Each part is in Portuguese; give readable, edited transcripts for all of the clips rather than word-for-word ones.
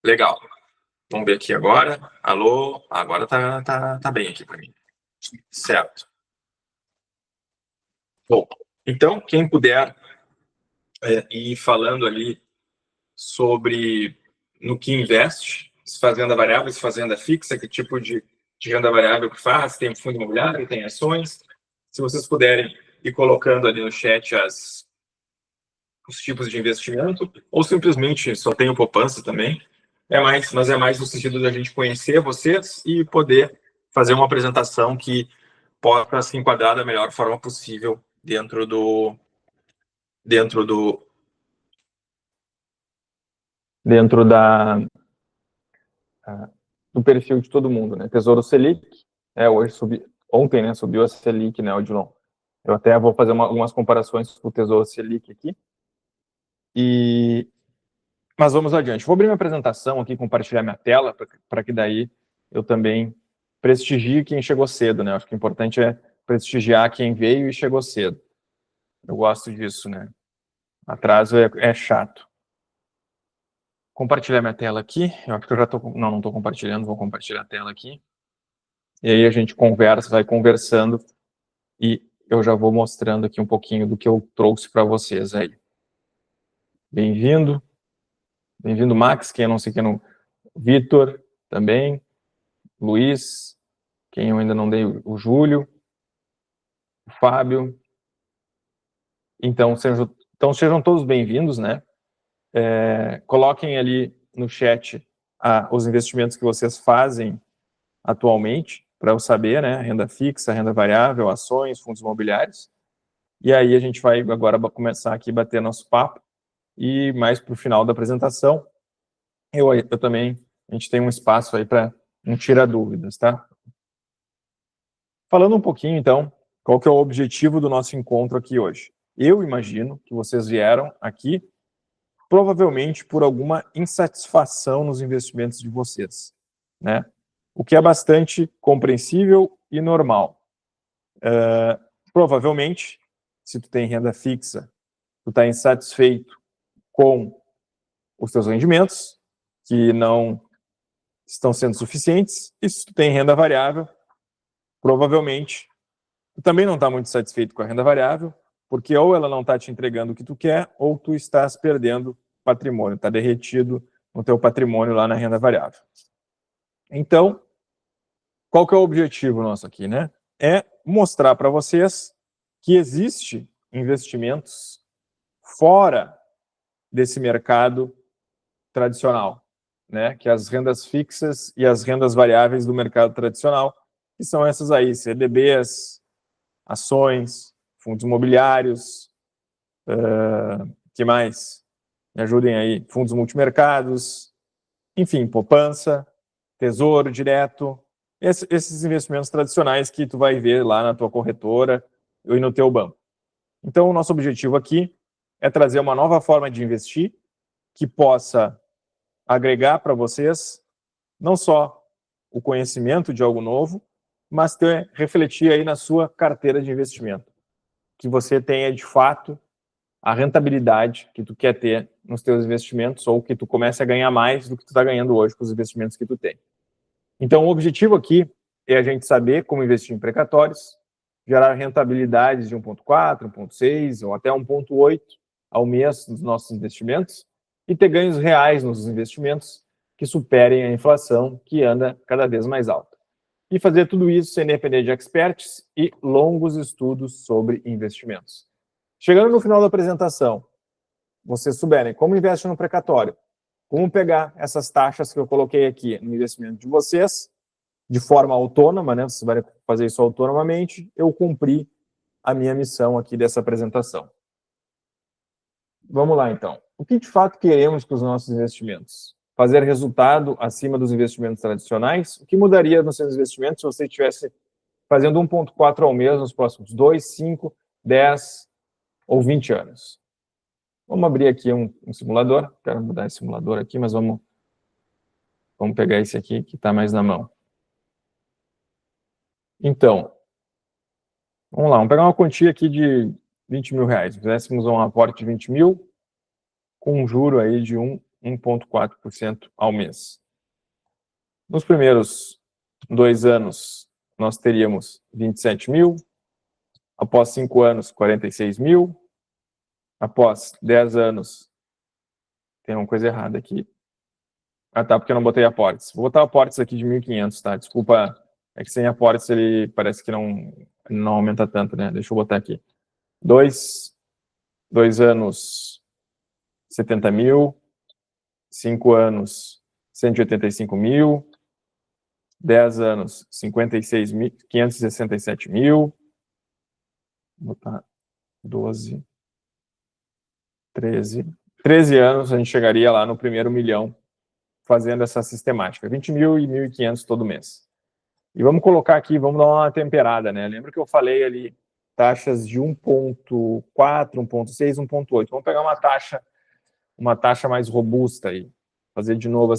Legal. Vamos ver aqui agora. Alô? Agora tá bem aqui para mim. Certo. Bom, então, quem puder ir falando ali sobre no que investe, se faz renda variável, se faz renda fixa, que tipo de renda variável que faz, tem fundo imobiliário, tem ações. Se vocês puderem ir colocando ali no chat os tipos de investimento, ou simplesmente só tem o poupança também, mas é mais no sentido da gente conhecer vocês e poder fazer uma apresentação que possa se enquadrar da melhor forma possível dentro do dentro do perfil de todo mundo, né? Tesouro Selic, hoje ontem, né, subiu a Selic, né, Odilon? Eu até vou fazer algumas comparações com o Tesouro Selic aqui. Mas vamos adiante. Vou abrir minha apresentação aqui, compartilhar minha tela, para que daí eu também prestigie quem chegou cedo, né? Acho que o importante é prestigiar quem veio e chegou cedo. Eu gosto disso, né? Atraso é chato. Compartilhar minha tela aqui. Eu acho que eu já estou... Não estou compartilhando, vou compartilhar a tela aqui. E aí a gente conversa, vai conversando e eu já vou mostrando aqui um pouquinho do que eu trouxe para vocês aí. Bem-vindo. Bem-vindo, Max, quem eu não sei quem não... Vitor, também. Luiz, quem eu ainda não dei, o Júlio, o Fábio. Então sejam todos bem-vindos, né? Coloquem ali no chat os investimentos que vocês fazem atualmente, para eu saber, né? Renda fixa, renda variável, ações, fundos imobiliários. E aí a gente vai agora começar aqui a bater nosso papo. E mais para o final da apresentação, eu também, a gente tem um espaço aí para não tirar dúvidas, tá? Falando um pouquinho, então, qual que é o objetivo do nosso encontro aqui hoje? Eu imagino que vocês vieram aqui provavelmente por alguma insatisfação nos investimentos de vocês, né? O que é bastante compreensível e normal. Provavelmente, se tu tem renda fixa, tu está insatisfeito com os teus rendimentos, que não estão sendo suficientes, e se tu tem renda variável, provavelmente tu também não está muito satisfeito com a renda variável, porque ou ela não está te entregando o que tu quer, ou tu estás perdendo patrimônio, está derretido no teu patrimônio lá na renda variável. Então, qual que é o objetivo nosso aqui, né? É mostrar para vocês que existe investimentos fora desse mercado tradicional, né? Que as rendas fixas e as rendas variáveis do mercado tradicional, que são essas aí, CDBs, ações, fundos imobiliários, que mais? Me ajudem aí, fundos multimercados, enfim, poupança, tesouro direto, esses investimentos tradicionais que tu vai ver lá na tua corretora e no teu banco. Então, o nosso objetivo aqui é trazer uma nova forma de investir que possa agregar para vocês não só o conhecimento de algo novo, mas refletir aí na sua carteira de investimento. Que você tenha, de fato, a rentabilidade que tu quer ter nos teus investimentos ou que tu comece a ganhar mais do que tu está ganhando hoje com os investimentos que tu tem. Então, o objetivo aqui é a gente saber como investir em precatórios, gerar rentabilidades de 1,4, 1,6 ou até 1,8 ao mês nos nossos investimentos e ter ganhos reais nos investimentos que superem a inflação, que anda cada vez mais alta. E fazer tudo isso sem depender de experts e longos estudos sobre investimentos. Chegando no final da apresentação, vocês souberem como investe no precatório, como pegar essas taxas que eu coloquei aqui no investimento de vocês, de forma autônoma, né? Vocês vão fazer isso autonomamente, eu cumpri a minha missão aqui dessa apresentação. Vamos lá, então. O que de fato queremos com os nossos investimentos? Fazer resultado acima dos investimentos tradicionais? O que mudaria nos seus investimentos se você estivesse fazendo 1,4 ao mês nos próximos 2, 5, 10 ou 20 anos? Vamos abrir aqui um simulador. Quero mudar esse simulador aqui, mas vamos pegar esse aqui que está mais na mão. Então, vamos lá, vamos pegar uma quantia aqui de 20 mil reais. Fizéssemos um aporte de 20 mil com um juro aí de 1,4% ao mês. Nos primeiros 2 anos, nós teríamos 27 mil. Após 5 anos, 46 mil. Após 10 anos, tem uma coisa errada aqui. Ah, tá, porque eu não botei aportes. Vou botar aportes aqui de 1.500, tá? Desculpa, é que sem aportes ele parece que não aumenta tanto, né? Deixa eu botar aqui. 2 anos, 70 mil. 5 anos, 185 mil. 10 anos, 56 mil, 567 mil. Vou botar 12, 13 anos, a gente chegaria lá no primeiro milhão fazendo essa sistemática. 20 mil e 1.500 todo mês. E vamos colocar aqui, vamos dar uma temperada, né? Lembra que eu falei ali taxas de 1,4, 1,6, 1,8. Vamos pegar uma taxa mais robusta aí. Fazer de novo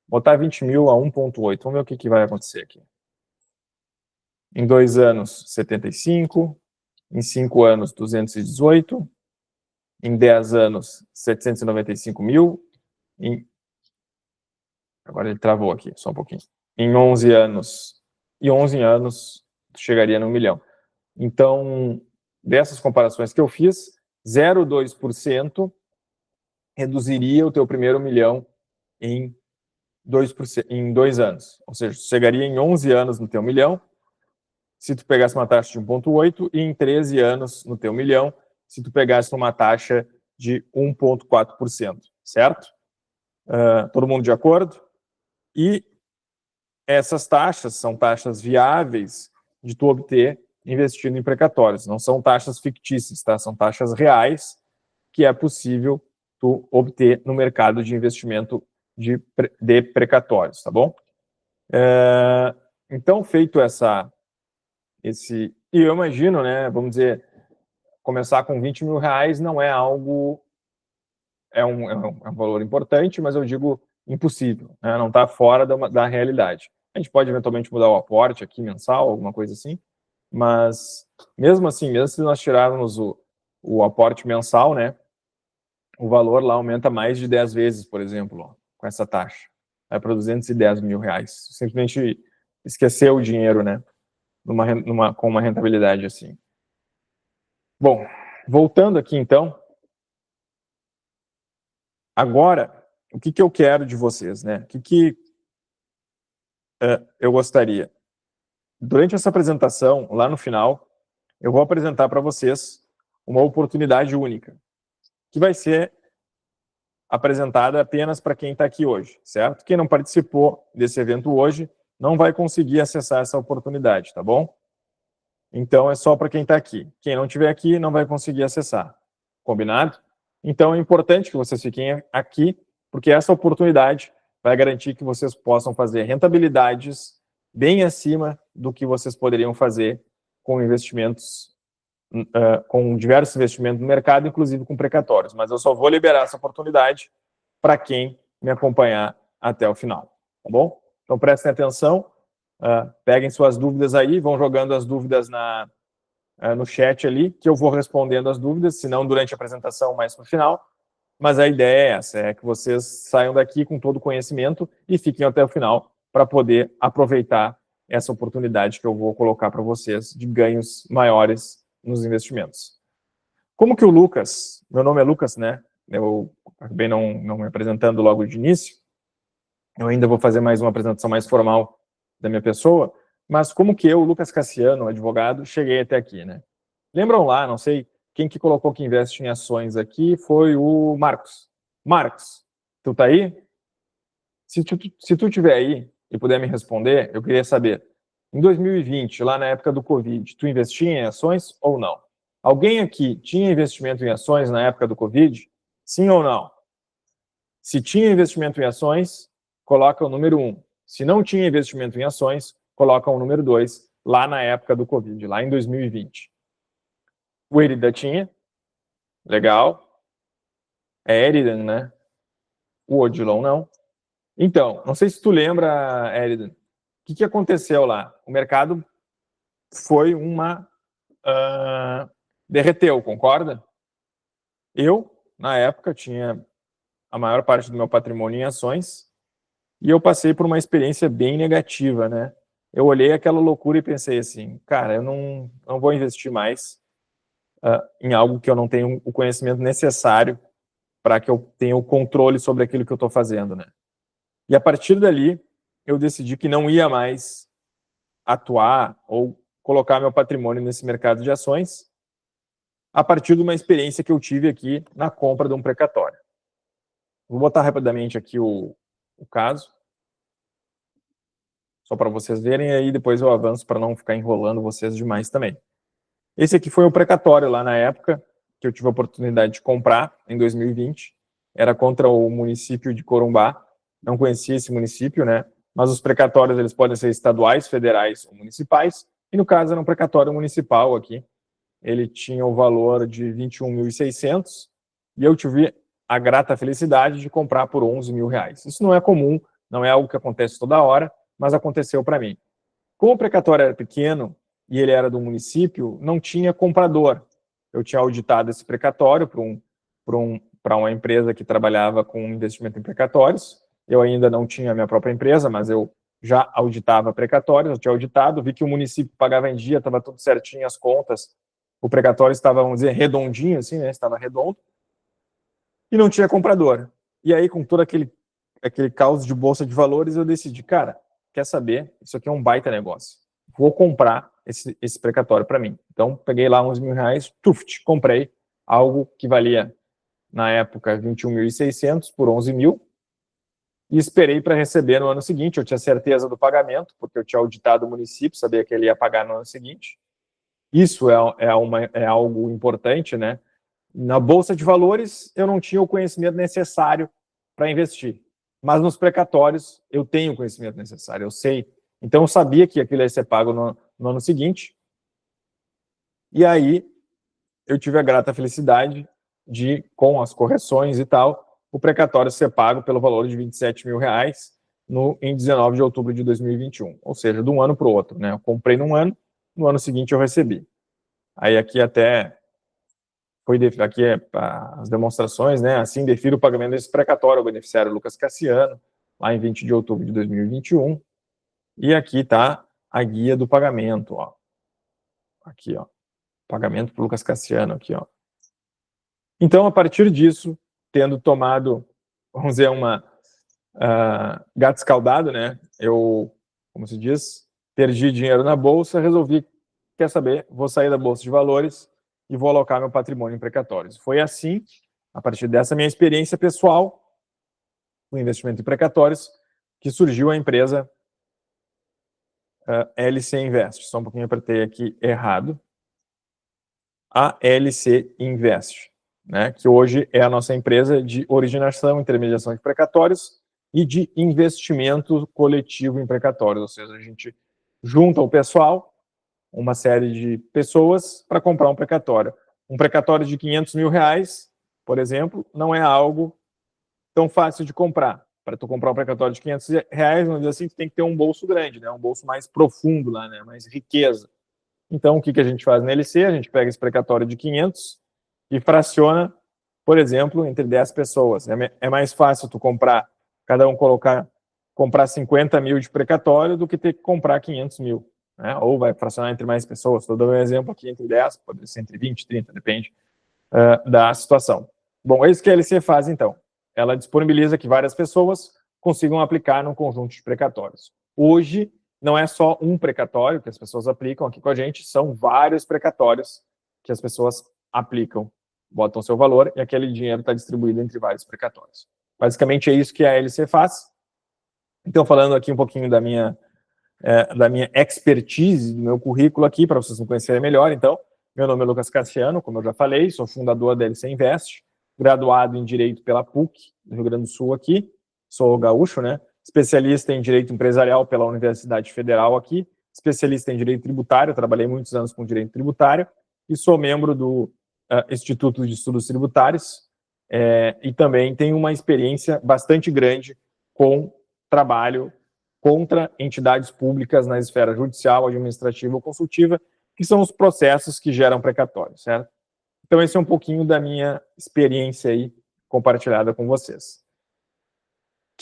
botar 20 mil a 1,8. Vamos ver o que vai acontecer aqui. Em 2 anos, 75. Em 5 anos, 218. Em 10 anos, 795 mil. Agora ele travou aqui, só um pouquinho. Em 11 anos, chegaria no 1 milhão. Então, dessas comparações que eu fiz, 0,2% reduziria o teu primeiro milhão em 2 anos. Ou seja, chegaria em 11 anos no teu milhão, se tu pegasse uma taxa de 1,8, e em 13 anos no teu milhão, se tu pegasse uma taxa de 1,4%, certo? Todo mundo de acordo? E essas taxas são taxas viáveis de tu obter investindo em precatórios. Não são taxas fictícias, tá? São taxas reais que é possível tu obter no mercado de investimento de precatórios, tá bom? Então, feito e eu imagino, né, vamos dizer, começar com 20 mil reais não é algo, é um valor importante, mas eu digo impossível, né? Não está fora da realidade. A gente pode eventualmente mudar o aporte aqui mensal, alguma coisa assim, mas mesmo assim, mesmo se nós tirarmos o aporte mensal, né, o valor lá aumenta mais de 10 vezes, por exemplo, ó, com essa taxa. Vai para 210 mil reais. Simplesmente esquecer o dinheiro, né, com uma rentabilidade assim. Bom, voltando aqui então, agora, o que eu quero de vocês, né? O que eu gostaria? Durante essa apresentação, lá no final, eu vou apresentar para vocês uma oportunidade única, que vai ser apresentada apenas para quem está aqui hoje, certo? Quem não participou desse evento hoje não vai conseguir acessar essa oportunidade, tá bom? Então, é só para quem está aqui. Quem não estiver aqui não vai conseguir acessar. Combinado? Então, é importante que vocês fiquem aqui, porque essa oportunidade vai garantir que vocês possam fazer rentabilidades bem acima do que vocês poderiam fazer com investimentos, com diversos investimentos no mercado, inclusive com precatórios. Mas eu só vou liberar essa oportunidade para quem me acompanhar até o final, tá bom? Então, prestem atenção, peguem suas dúvidas aí, vão jogando as dúvidas no chat ali, que eu vou respondendo as dúvidas, se não durante a apresentação, mais no final. Mas a ideia é essa, é que vocês saiam daqui com todo o conhecimento e fiquem até o final para poder aproveitar essa oportunidade que eu vou colocar para vocês de ganhos maiores nos investimentos. Como que o Lucas, meu nome é Lucas, né? Eu acabei não me apresentando logo de início, eu ainda vou fazer mais uma apresentação mais formal da minha pessoa, mas como que eu, Lucas Cassiano, advogado, cheguei até aqui, né? Lembram lá, não sei, quem que colocou que investe em ações aqui foi o Marcos. Marcos, tu tá aí? Se tu tiver aí e puder me responder, eu queria saber, em 2020, lá na época do Covid, tu investia em ações ou não? Alguém aqui tinha investimento em ações na época do Covid? Sim ou não? Se tinha investimento em ações, coloca o número 1. Se não tinha investimento em ações, coloca o número 2, lá na época do Covid, lá em 2020. O Eridan tinha. Legal. É Eridan, né? O Odilon não. Então, não sei se tu lembra, Eridan, o que aconteceu lá? O mercado foi derreteu, concorda? Eu, na época, tinha a maior parte do meu patrimônio em ações, e eu passei por uma experiência bem negativa, né? Eu olhei aquela loucura e pensei assim, cara, eu não vou investir mais em algo que eu não tenho o conhecimento necessário para que eu tenha o controle sobre aquilo que eu estou fazendo, né? E a partir dali, eu decidi que não ia mais atuar ou colocar meu patrimônio nesse mercado de ações a partir de uma experiência que eu tive aqui na compra de um precatório. Vou botar rapidamente aqui o caso, só para vocês verem, aí depois eu avanço para não ficar enrolando vocês demais também. Esse aqui foi o precatório lá na época, que eu tive a oportunidade de comprar, em 2020. Era contra o município de Corumbá. Não conhecia esse município, né? Mas os precatórios, eles podem ser estaduais, federais ou municipais. E no caso, era um precatório municipal aqui. Ele tinha o valor de 21.600 e eu tive a grata felicidade de comprar por 11 mil reais. Isso não é comum, não é algo que acontece toda hora, mas aconteceu para mim. Como o precatório era pequeno e ele era do município, não tinha comprador. Eu tinha auditado esse precatório para uma empresa que trabalhava com investimento em precatórios. Eu ainda não tinha a minha própria empresa, mas eu já auditava precatórios, eu tinha auditado, vi que o município pagava em dia, estava tudo certinho, as contas, o precatório estava, vamos dizer, redondinho, assim, né? Estava redondo, e não tinha comprador. E aí, com todo aquele caos de bolsa de valores, eu decidi, cara, quer saber? Isso aqui é um baita negócio. Vou comprar esse precatório para mim. Então, peguei lá 11 mil reais, comprei algo que valia, na época, 21.600 por 11 mil, e esperei para receber no ano seguinte. Eu tinha certeza do pagamento, porque eu tinha auditado o município, sabia que ele ia pagar no ano seguinte. Isso é algo importante, né? Na Bolsa de Valores, eu não tinha o conhecimento necessário para investir. Mas nos precatórios, eu tenho o conhecimento necessário, eu sei. Então, eu sabia que aquilo ia ser pago no ano seguinte. E aí, eu tive a grata felicidade de, com as correções e tal, o precatório ser pago pelo valor de 27 mil reais em 19 de outubro de 2021. Ou seja, de um ano para o outro, né? Eu comprei num ano, no ano seguinte eu recebi. Aí aqui até aqui as demonstrações, né? Assim defiro o pagamento desse precatório ao beneficiário Lucas Cassiano, lá em 20 de outubro de 2021. E aqui está a guia do pagamento, ó. Aqui, ó. Pagamento para o Lucas Cassiano, aqui, ó. Então, a partir disso, tendo tomado, vamos dizer, uma gato escaldado, né? Eu, como se diz, perdi dinheiro na bolsa, resolvi, quer saber, vou sair da Bolsa de Valores e vou alocar meu patrimônio em precatórios. Foi assim, a partir dessa minha experiência pessoal, o investimento em precatórios, que surgiu a empresa LC Invest. Só um pouquinho, apertei aqui errado. A LC Invest, né, que hoje é a nossa empresa de originação, intermediação de precatórios e de investimento coletivo em precatórios. Ou seja, a gente junta o pessoal, uma série de pessoas, para comprar um precatório. Um precatório de 500 mil reais, por exemplo, não é algo tão fácil de comprar. Para tu comprar um precatório de 500 reais, vamos dizer assim, tu tem que ter um bolso grande, né? Um bolso mais profundo lá, né? Mais riqueza. Então, o que a gente faz na LC? A gente pega esse precatório de 500 e fraciona, por exemplo, entre 10 pessoas. É mais fácil tu comprar, cada um comprar 50 mil de precatório do que ter que comprar 500 mil. Né? Ou vai fracionar entre mais pessoas. Estou dando um exemplo aqui entre 10, pode ser entre 20, 30, depende da situação. Bom, é isso que a LC faz, então. Ela disponibiliza que várias pessoas consigam aplicar num conjunto de precatórios. Hoje, não é só um precatório que as pessoas aplicam aqui com a gente, são vários precatórios que as pessoas aplicam, botam seu valor e aquele dinheiro está distribuído entre vários precatórios. Basicamente é isso que a LC faz. Então, falando aqui um pouquinho da minha expertise, do meu currículo aqui, para vocês me conhecerem melhor. Então, meu nome é Lucas Cassiano, como eu já falei, sou fundador da LC Invest, graduado em Direito pela PUC, do Rio Grande do Sul aqui, sou gaúcho, né? Especialista em Direito Empresarial pela Universidade Federal aqui, especialista em Direito Tributário, trabalhei muitos anos com Direito Tributário, e sou membro do Instituto de Estudos Tributários, e também tenho uma experiência bastante grande com trabalho contra entidades públicas na esfera judicial, administrativa ou consultiva, que são os processos que geram precatórios, certo? Então, esse é um pouquinho da minha experiência aí compartilhada com vocês.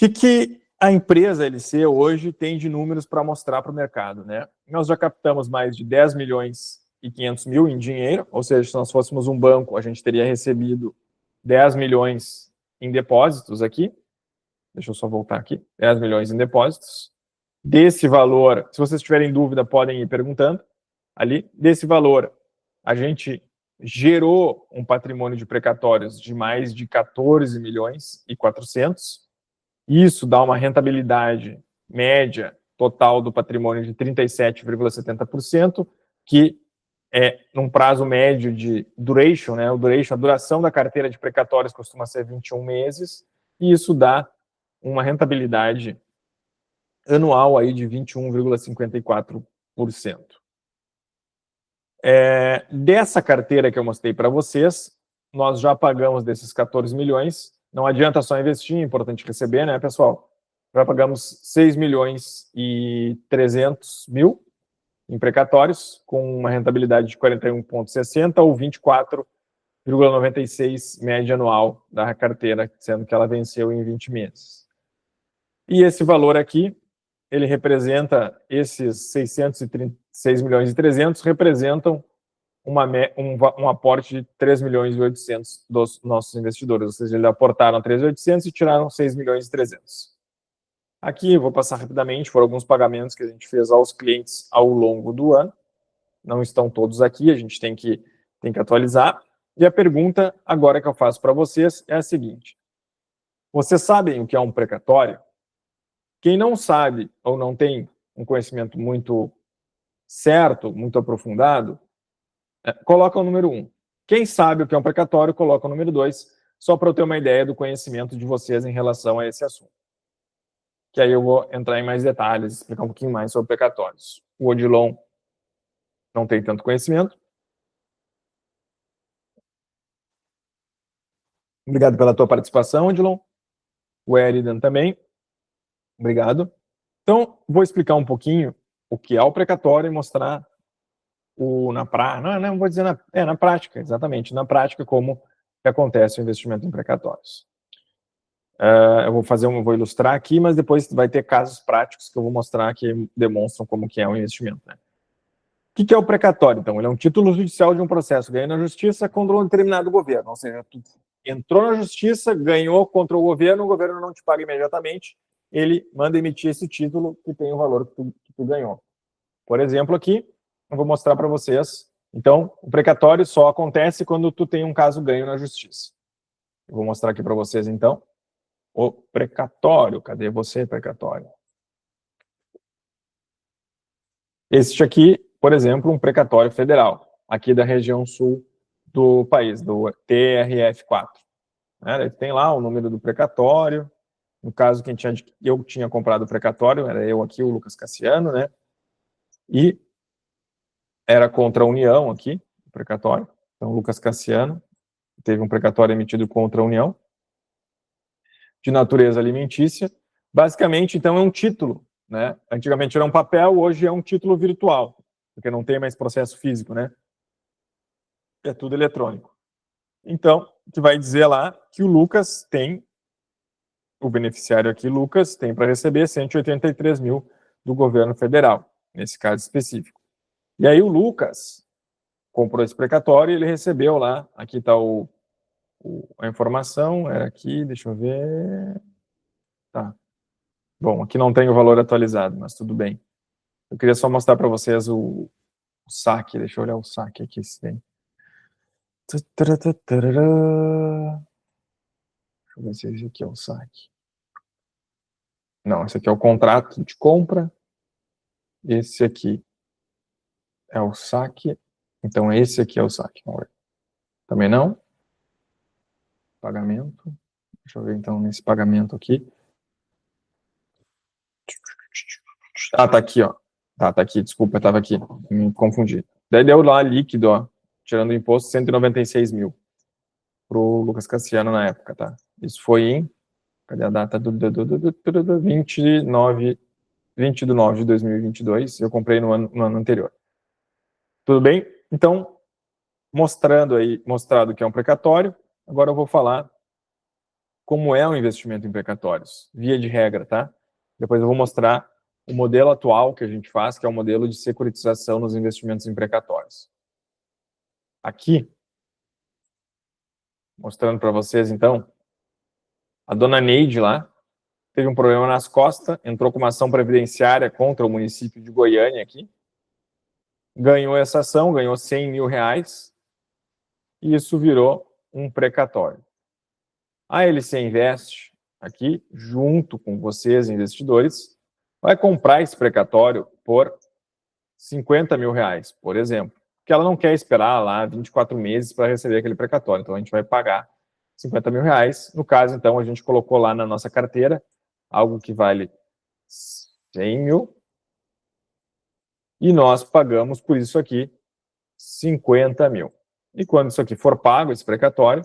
O que a empresa LC hoje tem de números para mostrar para o mercado, né? Nós já captamos mais de 10 milhões e 500 mil em dinheiro, ou seja, se nós fôssemos um banco, a gente teria recebido 10 milhões em depósitos aqui. Deixa eu só voltar aqui. 10 milhões em depósitos. Desse valor, se vocês tiverem dúvida, podem ir perguntando ali. Desse valor, a gente gerou um patrimônio de precatórios de mais de 14 milhões e 400. Isso dá uma rentabilidade média total do patrimônio de 37,70%, que é num prazo médio de duration, né? A duração da carteira de precatórios costuma ser 21 meses, e isso dá uma rentabilidade anual aí de 21,54%. Dessa carteira que eu mostrei para vocês, nós já pagamos desses 14 milhões, não adianta só investir, é importante receber, né, pessoal? Já pagamos 6 milhões e 300 mil em precatórios, com uma rentabilidade de 41,60 ou 24,96 média anual da carteira, sendo que ela venceu em 20 meses. E esse valor aqui, ele representa, esses 636 milhões e 300 representam um aporte de 3 milhões e 800 dos nossos investidores, ou seja, eles aportaram 3.800 e tiraram 6 milhões e 300. Aqui, eu vou passar rapidamente, foram alguns pagamentos que a gente fez aos clientes ao longo do ano, não estão todos aqui, a gente tem que atualizar, e a pergunta agora que eu faço para vocês é a seguinte: vocês sabem o que é um precatório? Quem não sabe ou não tem um conhecimento muito certo, muito aprofundado, coloca o número 1. Quem sabe o que é um precatório, coloca o número 2, só para eu ter uma ideia do conhecimento de vocês em relação a esse assunto. Que aí eu vou entrar em mais detalhes, explicar um pouquinho mais sobre precatórios. O Odilon não tem tanto conhecimento. Obrigado pela tua participação, Odilon. O Eridan também. Obrigado. Então, vou explicar um pouquinho o que é o precatório e mostrar na prática, não vou dizer na prática, exatamente, na prática como que acontece o investimento em precatórios. Eu vou ilustrar aqui, mas depois vai ter casos práticos que eu vou mostrar que demonstram como que é o investimento, né? O que é o precatório, então? Ele é um título judicial de um processo ganho na justiça contra um determinado governo, ou seja, tu entrou na justiça, ganhou contra o governo não te paga imediatamente, ele manda emitir esse título que tem o valor que tu ganhou. Por exemplo, aqui, eu vou mostrar para vocês. Então, o precatório só acontece quando tu tem um caso ganho na justiça. Eu vou mostrar aqui para vocês, então, o precatório. Cadê você, precatório? Este aqui, por exemplo, um precatório federal, aqui da região sul do país, do TRF4. Tem lá o número do precatório. No caso, eu tinha comprado o precatório, era eu aqui, o Lucas Cassiano, né? E era contra a União aqui, o precatório. Então, Lucas Cassiano teve um precatório emitido contra a União, de natureza alimentícia. Basicamente, então, é um título, né? Antigamente era um papel, hoje é um título virtual, porque não tem mais processo físico, né? É tudo eletrônico. Então, que vai dizer lá que o Lucas tem, o beneficiário aqui, Lucas, tem para receber 183 mil do governo federal, nesse caso específico. E aí o Lucas comprou esse precatório e ele recebeu lá, aqui está a informação, era aqui, deixa eu ver... Tá. Bom, aqui não tem o valor atualizado, mas tudo bem. Eu queria só mostrar para vocês o saque, deixa eu olhar o saque aqui se tem. Deixa eu ver se esse aqui é o saque. Não, esse aqui é o contrato de compra. Esse aqui é o saque. Então, esse aqui é o saque. Vamos ver. Também não. Pagamento. Deixa eu ver, então, nesse pagamento aqui. Ah, tá aqui, ó. Tá aqui, desculpa, estava aqui. Me confundi. Daí deu lá líquido, ó, tirando o imposto, 196 mil. Pro Lucas Cassiano na época, tá? Isso foi em... Cadê a data? 20 de 9 de 2022. Eu comprei no ano anterior. Tudo bem? Então, mostrado que é um precatório, agora eu vou falar como é o investimento em precatórios, via de regra, tá? Depois eu vou mostrar o modelo atual que a gente faz, que é o modelo de securitização nos investimentos em precatórios. Aqui, mostrando para vocês, então, a dona Neide lá teve um problema nas costas, entrou com uma ação previdenciária contra o município de Goiânia aqui, ganhou essa ação, ganhou R$100 mil, e isso virou um precatório. A LC Invest, aqui, junto com vocês, investidores, vai comprar esse precatório por R$50 mil, por exemplo, porque ela não quer esperar lá 24 meses para receber aquele precatório, então a gente vai pagar R$50 mil. No caso, então, a gente colocou lá na nossa carteira algo que vale 100 mil, e nós pagamos por isso aqui 50 mil. E quando isso aqui for pago, esse precatório,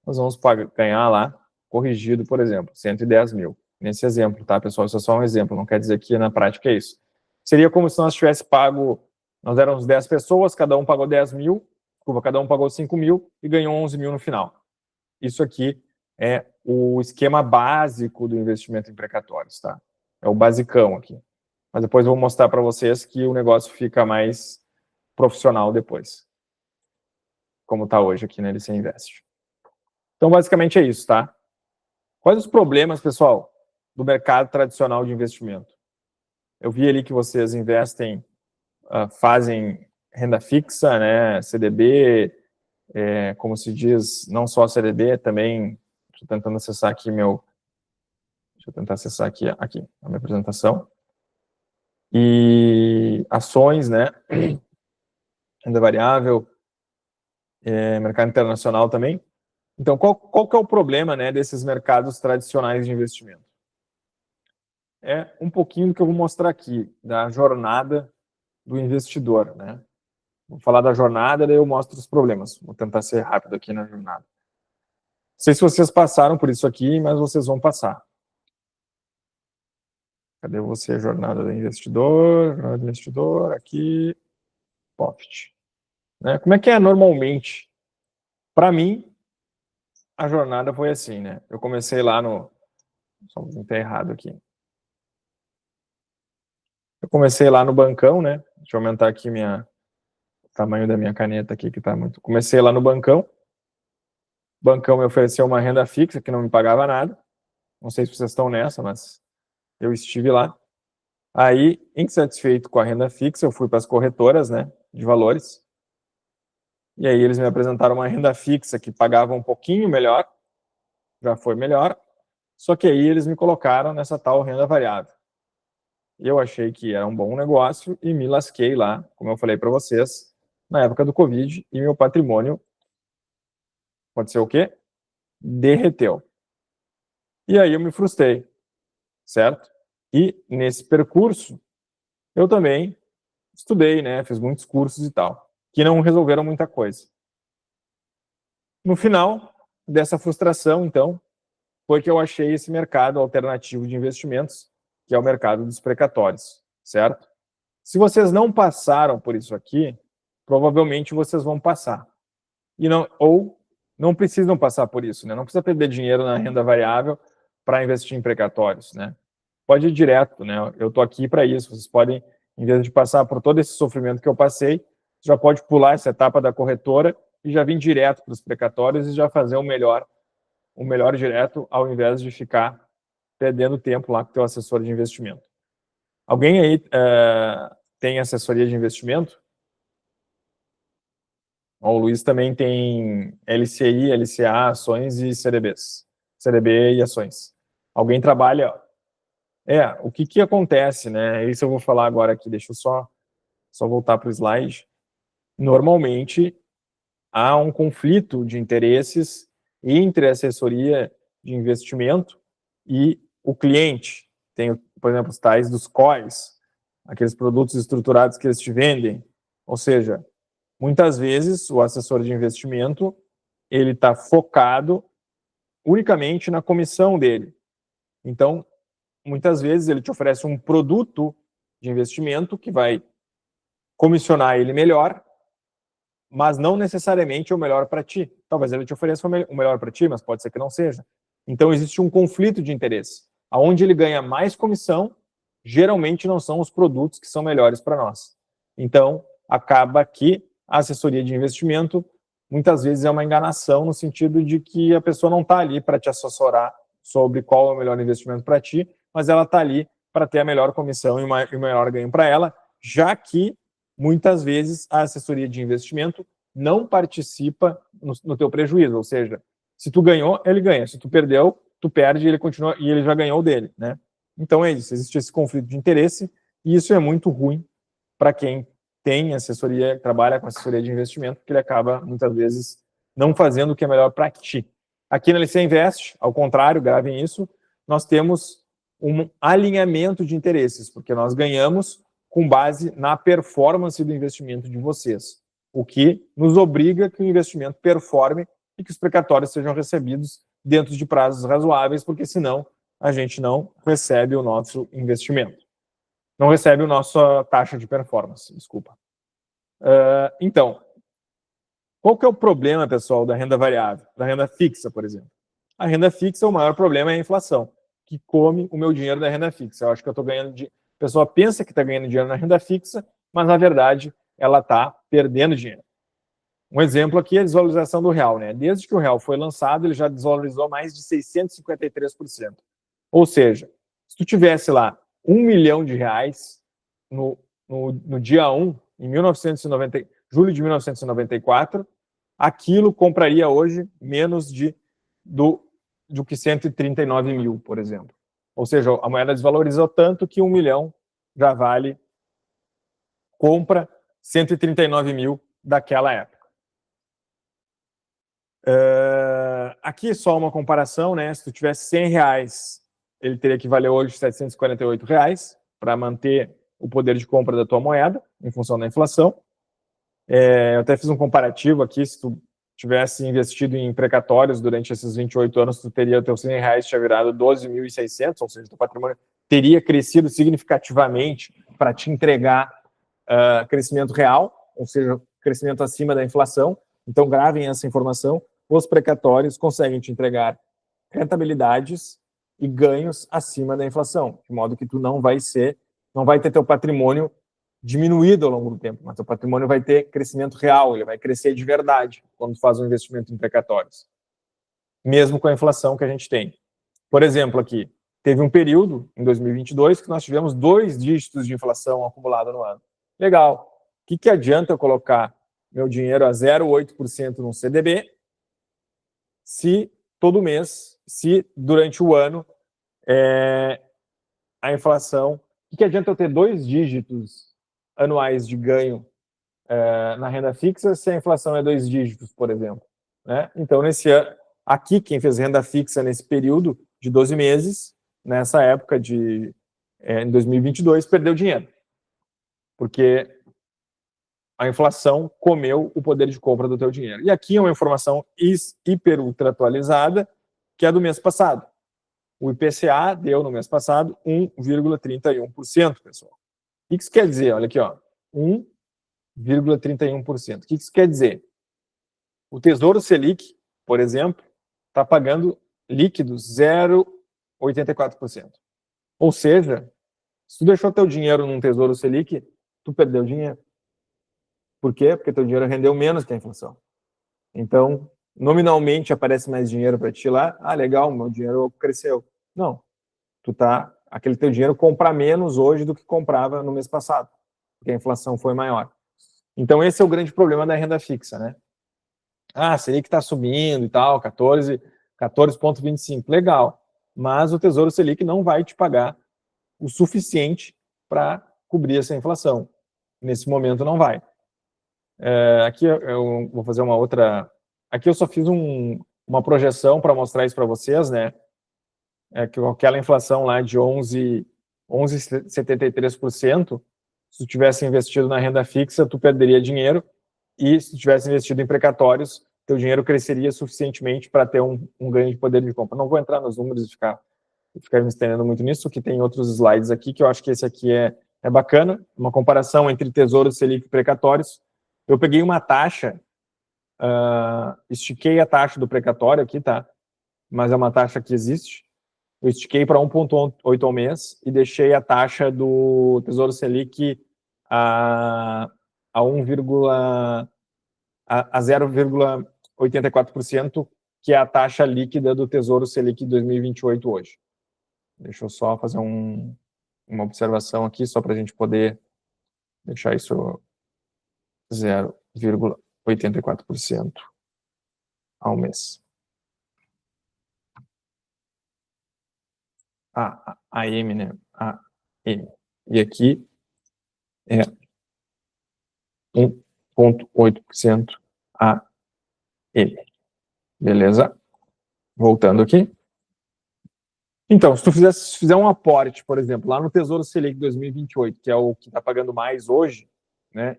nós vamos ganhar lá, corrigido, por exemplo, 110 mil. Nesse exemplo, tá, pessoal? Isso é só um exemplo, não quer dizer que na prática é isso. Seria como se nós tivéssemos pago, nós éramos 10 pessoas, cada um pagou 10 mil, desculpa, cada um pagou 5 mil e ganhou 11 mil no final. Isso aqui é o esquema básico do investimento em precatórios, tá? É o basicão aqui. Mas depois eu vou mostrar para vocês que o negócio fica mais profissional depois. Como está hoje aqui na LC Invest. Então, basicamente é isso, tá? Quais os problemas, pessoal, do mercado tradicional de investimento? Eu vi ali que vocês investem, fazem renda fixa, né, CDB, como se diz, não só CDB, também, estou tentando acessar aqui deixa eu tentar acessar aqui a minha apresentação. E ações, né, renda variável, mercado internacional também. Então, qual que é o problema, né, desses mercados tradicionais de investimento? É um pouquinho do que eu vou mostrar aqui, da jornada do investidor, né? Vou falar da jornada, daí eu mostro os problemas. Vou tentar ser rápido aqui na jornada. Não sei se vocês passaram por isso aqui, mas vocês vão passar. Cadê você, jornada do investidor? Jornada do investidor, aqui, Profit. Né? Como é que é normalmente? Para mim, a jornada foi assim, né? Eu comecei lá no... Só não tem errado aqui. Eu comecei lá no bancão, né? Deixa eu aumentar aqui o tamanho da minha caneta aqui, que tá muito... Comecei lá no bancão. O bancão me ofereceu uma renda fixa, que não me pagava nada. Não sei se vocês estão nessa, mas eu estive lá. Aí, insatisfeito com a renda fixa, eu fui para as corretoras, né, de valores. E aí eles me apresentaram uma renda fixa que pagava um pouquinho melhor, já foi melhor, só que aí eles me colocaram nessa tal renda variável. Eu achei que era um bom negócio e me lasquei lá, como eu falei para vocês, na época do Covid, e meu patrimônio, pode ser o quê? Derreteu. E aí eu me frustrei, certo? E nesse percurso, eu também estudei, né? Fiz muitos cursos e tal, que não resolveram muita coisa. No final dessa frustração, então, foi que eu achei esse mercado alternativo de investimentos, que é o mercado dos precatórios, certo? Se vocês não passaram por isso aqui, provavelmente vocês vão passar. Ou não precisam passar por isso, né? Não precisa perder dinheiro na renda variável para investir em precatórios, né? Pode ir direto, né? Eu estou aqui para isso. Vocês podem, em vez de passar por todo esse sofrimento que eu passei, já pode pular essa etapa da corretora e já vir direto para os precatórios e já fazer o melhor direto, ao invés de ficar perdendo tempo lá com o teu assessor de investimento. Alguém aí tem assessoria de investimento? O Luiz também tem LCI, LCA, ações e CDBs. CDB e ações. Alguém trabalha... o que acontece, né? Isso eu vou falar agora aqui, deixa eu só voltar para o slide. Normalmente, há um conflito de interesses entre a assessoria de investimento e o cliente. Tem, por exemplo, os tais dos COIs, aqueles produtos estruturados que eles te vendem. Ou seja, muitas vezes o assessor de investimento ele está focado unicamente na comissão dele. Então, muitas vezes ele te oferece um produto de investimento que vai comissionar ele melhor, mas não necessariamente é o melhor para ti. Talvez ele te ofereça o melhor para ti, mas pode ser que não seja. Então, existe um conflito de interesse. Aonde ele ganha mais comissão, geralmente não são os produtos que são melhores para nós. Então, acaba que a assessoria de investimento, muitas vezes, é uma enganação no sentido de que a pessoa não está ali para te assessorar sobre qual é o melhor investimento para ti, mas ela está ali para ter a melhor comissão e o maior ganho para ela, já que, muitas vezes, a assessoria de investimento não participa no teu prejuízo, ou seja, se tu ganhou, ele ganha, se tu perdeu, tu perde e ele continua, e ele já ganhou o dele, né? Então é isso, existe esse conflito de interesse e isso é muito ruim para quem tem assessoria, trabalha com assessoria de investimento, porque ele acaba, muitas vezes, não fazendo o que é melhor para ti. Aqui na LC Invest, ao contrário, gravem isso, nós temos um alinhamento de interesses, porque nós ganhamos com base na performance do investimento de vocês, o que nos obriga que o investimento performe e que os precatórios sejam recebidos dentro de prazos razoáveis, porque senão a gente não recebe o nosso investimento. Não recebe a nossa taxa de performance, desculpa. Então, qual que é o problema, pessoal, da renda variável, da renda fixa, por exemplo? A renda fixa, o maior problema é a inflação, que come o meu dinheiro da renda fixa. Eu acho que eu estou ganhando dinheiro. A pessoa pensa que está ganhando dinheiro na renda fixa, mas, na verdade, ela está perdendo dinheiro. Um exemplo aqui é a desvalorização do real, né? Desde que o real foi lançado, ele já desvalorizou mais de 653%. Ou seja, se tu tivesse lá R$1 milhão no dia 1, em julho de 1994, aquilo compraria hoje menos do que 139 mil, por exemplo. Ou seja, a moeda desvalorizou tanto que 1 milhão já compra 139 mil daquela época. Aqui só uma comparação, né? Se tu tivesse R$100, ele teria que valer hoje R$748 para manter o poder de compra da tua moeda, em função da inflação. Eu até fiz um comparativo aqui, se tu tivesse investido em precatórios durante esses 28 anos, tu teria o teu R$100 tinha virado 12.600, ou seja, o teu patrimônio teria crescido significativamente para te entregar crescimento real, ou seja, crescimento acima da inflação. Então, gravem essa informação. Os precatórios conseguem te entregar rentabilidades e ganhos acima da inflação, de modo que tu não vai ter teu patrimônio diminuído ao longo do tempo, mas teu patrimônio vai ter crescimento real, ele vai crescer de verdade quando tu faz um investimento em precatórios, mesmo com a inflação que a gente tem. Por exemplo, aqui, teve um período, em 2022, que nós tivemos 2 dígitos de inflação acumulada no ano. Legal. O que adianta eu colocar meu dinheiro a 0,8% num CDB se todo mês, se durante o ano a inflação... O que adianta eu ter 2 dígitos anuais de ganho na renda fixa se a inflação é 2 dígitos, por exemplo, né? Então, aqui, quem fez renda fixa nesse período de 12 meses, nessa época em 2022, perdeu dinheiro, porque a inflação comeu o poder de compra do teu dinheiro. E aqui é uma informação hiper ultra atualizada, que é do mês passado. O IPCA deu no mês passado 1,31%, pessoal. O que isso quer dizer? Olha aqui, ó, 1,31%. O que isso quer dizer? O Tesouro Selic, por exemplo, está pagando líquido 0,84%. Ou seja, se tu deixou teu dinheiro num Tesouro Selic, tu perdeu dinheiro. Por quê? Porque teu dinheiro rendeu menos que a inflação. Então, nominalmente aparece mais dinheiro para ti lá. Ah, legal, meu dinheiro cresceu. Não. Aquele teu dinheiro compra menos hoje do que comprava no mês passado, porque a inflação foi maior. Então, esse é o grande problema da renda fixa, né? Ah, Selic está subindo e tal, 14,25. Legal. Mas o Tesouro Selic não vai te pagar o suficiente para cobrir essa inflação. Nesse momento, não vai. Aqui eu vou fazer uma outra... Aqui eu só fiz uma projeção para mostrar isso para vocês, né? Que aquela inflação lá de 11,73%, se tu tivesse investido na renda fixa, tu perderia dinheiro, e se tu tivesse investido em precatórios, teu dinheiro cresceria suficientemente para ter um ganho de poder de compra. Não vou entrar nos números e ficar me estendendo muito nisso, que tem outros slides aqui, que eu acho que esse aqui é bacana, uma comparação entre Tesouro Selic e precatórios. Eu peguei uma taxa, estiquei a taxa do precatório aqui, tá? mas é uma taxa que existe. Eu estiquei para 1,8 ao mês e deixei a taxa do Tesouro Selic a 0,84%, que é a taxa líquida do Tesouro Selic 2028 hoje. Deixa eu só fazer uma observação aqui, só para a gente poder deixar isso 0,84% ao mês. AM, né? AM. E aqui é 1,8% AM. Beleza? Voltando aqui. Então, se tu fizer um aporte, por exemplo, lá no Tesouro Selic 2028, que é o que está pagando mais hoje, né,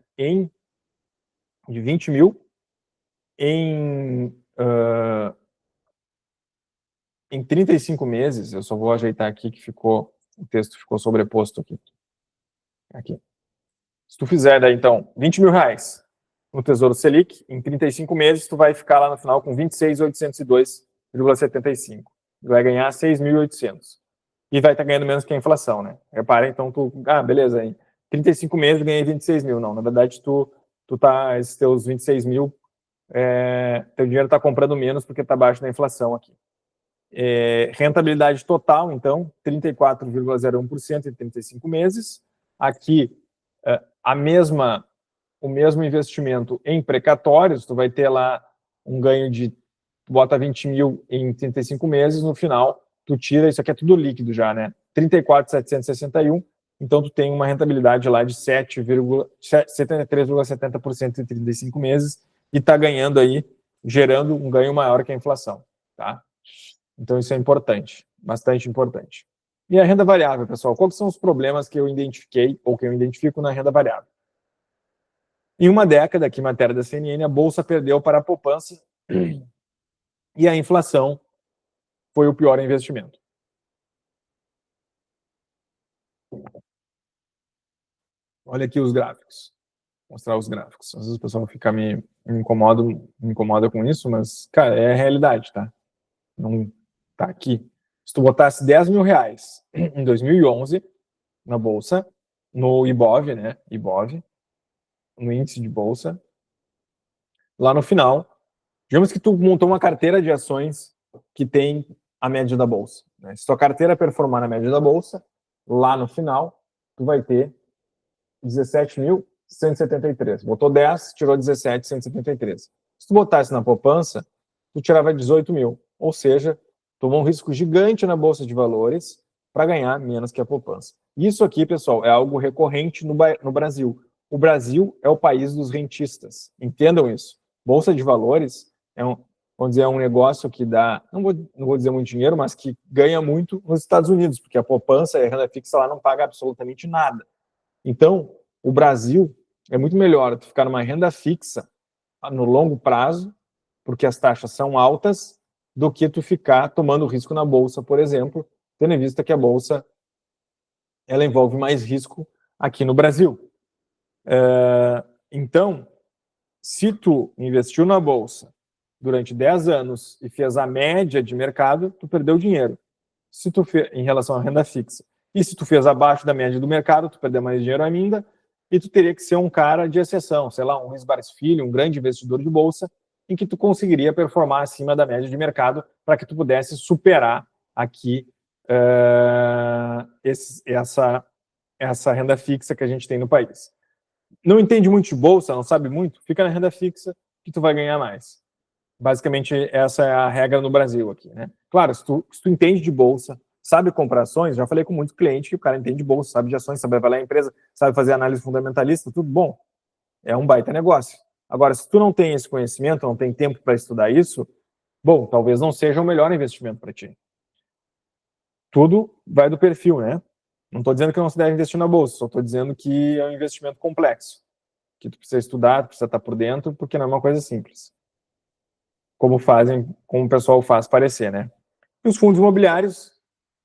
de 20 mil, em 35 meses, eu só vou ajeitar aqui que o texto ficou sobreposto aqui. Se tu fizer, daí, então, 20 mil reais no Tesouro Selic, em 35 meses, tu vai ficar lá no final com 26.802,75. Vai ganhar 6.800. E vai estar ganhando menos que a inflação, né? Repara, então, beleza, em 35 meses ganhei 26 mil. Não, na verdade, esses teus 26 mil, teu dinheiro está comprando menos porque está abaixo da inflação aqui. Rentabilidade total, então, 34,01% em 35 meses. Aqui, o mesmo investimento em precatórios, tu vai ter lá um ganho tu bota 20 mil em 35 meses, no final, tu tira, isso aqui é tudo líquido já, né? 34.761, então tu tem uma rentabilidade lá de 73,70% em 35 meses e tá ganhando aí, gerando um ganho maior que a inflação, tá? Então isso é importante, bastante importante. E a renda variável, pessoal, quais são os problemas que eu identifiquei ou que eu identifico na renda variável? Em uma década, aqui matéria da CNN, a Bolsa perdeu para a poupança e a inflação foi o pior investimento. Olha aqui os gráficos. Vou mostrar os gráficos. Às vezes o pessoal fica me incomoda com isso, mas, cara, é a realidade, tá? Não tá aqui. Se tu botasse 10 mil reais em 2011 na Bolsa, no Ibov, né? Ibov, no índice de Bolsa, lá no final, digamos que tu montou uma carteira de ações que tem a média da Bolsa, né? Se tua carteira performar na média da Bolsa, lá no final, tu vai ter 17.173. Botou 10, tirou 17.173. Se tu botasse na poupança, tu tirava 18 mil. Ou seja, tomou um risco gigante na Bolsa de Valores para ganhar menos que a poupança. Isso aqui, pessoal, é algo recorrente no Brasil. O Brasil é o país dos rentistas. Entendam isso. Bolsa de Valores vamos dizer, é um negócio que dá, não vou dizer muito dinheiro, mas que ganha muito nos Estados Unidos, porque a poupança e a renda fixa lá não paga absolutamente nada. Então, o Brasil é muito melhor tu ficar numa renda fixa no longo prazo, porque as taxas são altas, do que tu ficar tomando risco na Bolsa, por exemplo, tendo em vista que a Bolsa ela envolve mais risco aqui no Brasil. Então, se tu investiu na Bolsa durante 10 anos e fez a média de mercado, tu perdeu dinheiro. Se tu fez em relação à renda fixa. E se tu fez abaixo da média do mercado, tu perdeu mais dinheiro ainda, e tu teria que ser um cara de exceção, sei lá, um Luiz Barsi Filho, um grande investidor de bolsa, em que tu conseguiria performar acima da média de mercado para que tu pudesse superar aqui essa renda fixa que a gente tem no país. Não entende muito de bolsa, não sabe muito? Fica na renda fixa que tu vai ganhar mais. Basicamente, essa é a regra no Brasil aqui, né? Claro, se tu entende de bolsa, sabe comprar ações, já falei com muitos clientes que o cara entende de bolsa, sabe de ações, sabe avaliar a empresa, sabe fazer análise fundamentalista, tudo bom. É um baita negócio. Agora, se tu não tem esse conhecimento, não tem tempo para estudar isso, bom, talvez não seja o melhor investimento para ti. Tudo vai do perfil, né? Não estou dizendo que não se deve investir na bolsa, só estou dizendo que é um investimento complexo, que tu precisa estudar, precisa estar por dentro, porque não é uma coisa simples. Como o pessoal faz parecer, né? E os fundos imobiliários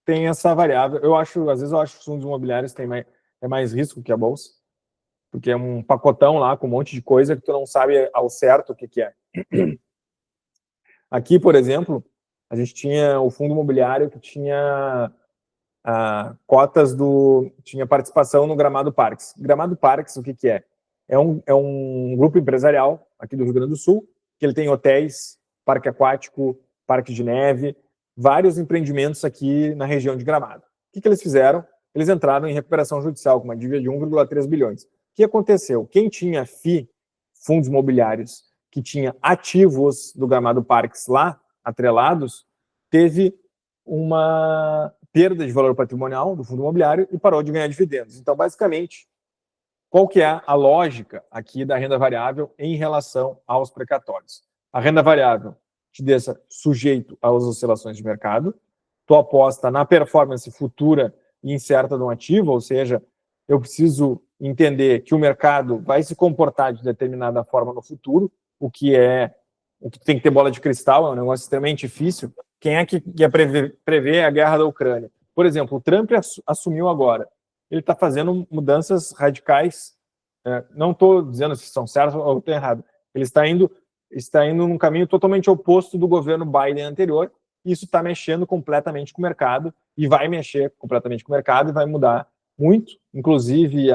têm essa variável. Às vezes eu acho que os fundos imobiliários têm mais risco que a bolsa, porque é um pacotão lá com um monte de coisa que tu não sabe ao certo o que é. Aqui, por exemplo, a gente tinha o fundo imobiliário que tinha cotas tinha participação no Gramado Parques. Gramado Parques, o que é? É um grupo empresarial aqui do Rio Grande do Sul, que ele tem hotéis, parque aquático, parque de neve, vários empreendimentos aqui na região de Gramado. O que eles fizeram? Eles entraram em recuperação judicial com uma dívida de 1,3 bilhões. O que aconteceu? Quem tinha fundos imobiliários, que tinha ativos do Gramado Parques lá, atrelados, teve uma perda de valor patrimonial do fundo imobiliário e parou de ganhar dividendos. Então, basicamente, qual que é a lógica aqui da renda variável em relação aos precatórios? A renda variável te deixa sujeito às oscilações de mercado, tu aposta na performance futura e incerta de um ativo, ou seja, eu preciso entender que o mercado vai se comportar de determinada forma no futuro, o que tem que ter bola de cristal, é um negócio extremamente difícil. Quem é que quer prever a guerra da Ucrânia? Por exemplo, o Trump assumiu agora. Ele está fazendo mudanças radicais. Não estou dizendo se são certas ou estão erradas. Ele está indo num caminho totalmente oposto do governo Biden anterior. Isso está mexendo completamente com o mercado e vai mexer completamente com o mercado e vai mudar muito. Inclusive,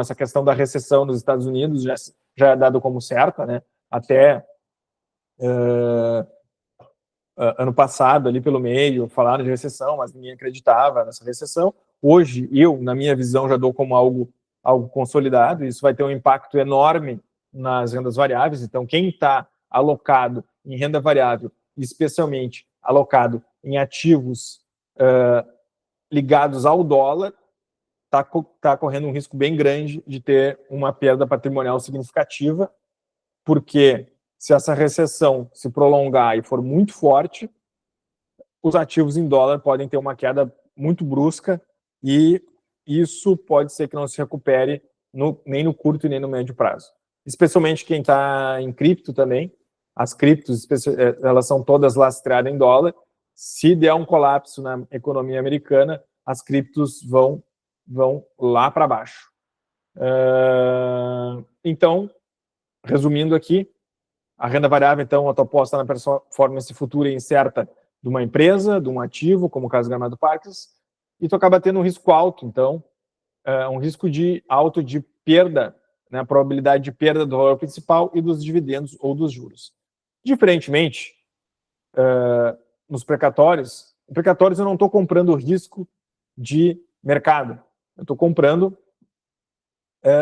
essa questão da recessão nos Estados Unidos já é dado como certa, né? Até ano passado, ali pelo meio, falaram de recessão, mas ninguém acreditava nessa recessão. Hoje, na minha visão, já dou como algo consolidado. Isso vai ter um impacto enorme nas rendas variáveis. Então, quem está alocado em renda variável, especialmente alocado em ativos ligados ao dólar, está correndo um risco bem grande de ter uma perda patrimonial significativa, porque se essa recessão se prolongar e for muito forte, os ativos em dólar podem ter uma queda muito brusca e isso pode ser que não se recupere nem no curto e nem no médio prazo. Especialmente quem está em cripto também. As criptos, elas são todas lastreadas em dólar. Se der um colapso na economia americana, as criptos vão lá para baixo. Então, resumindo aqui, a renda variável, então, a tua aposta na performance futura e incerta de uma empresa, de um ativo, como o caso do Gramado Parques, e tu acaba tendo um risco alto, então, um risco alto de perda, né, a probabilidade de perda do valor principal e dos dividendos ou dos juros. Diferentemente, nos precatórios, eu não estou comprando risco de mercado, eu estou comprando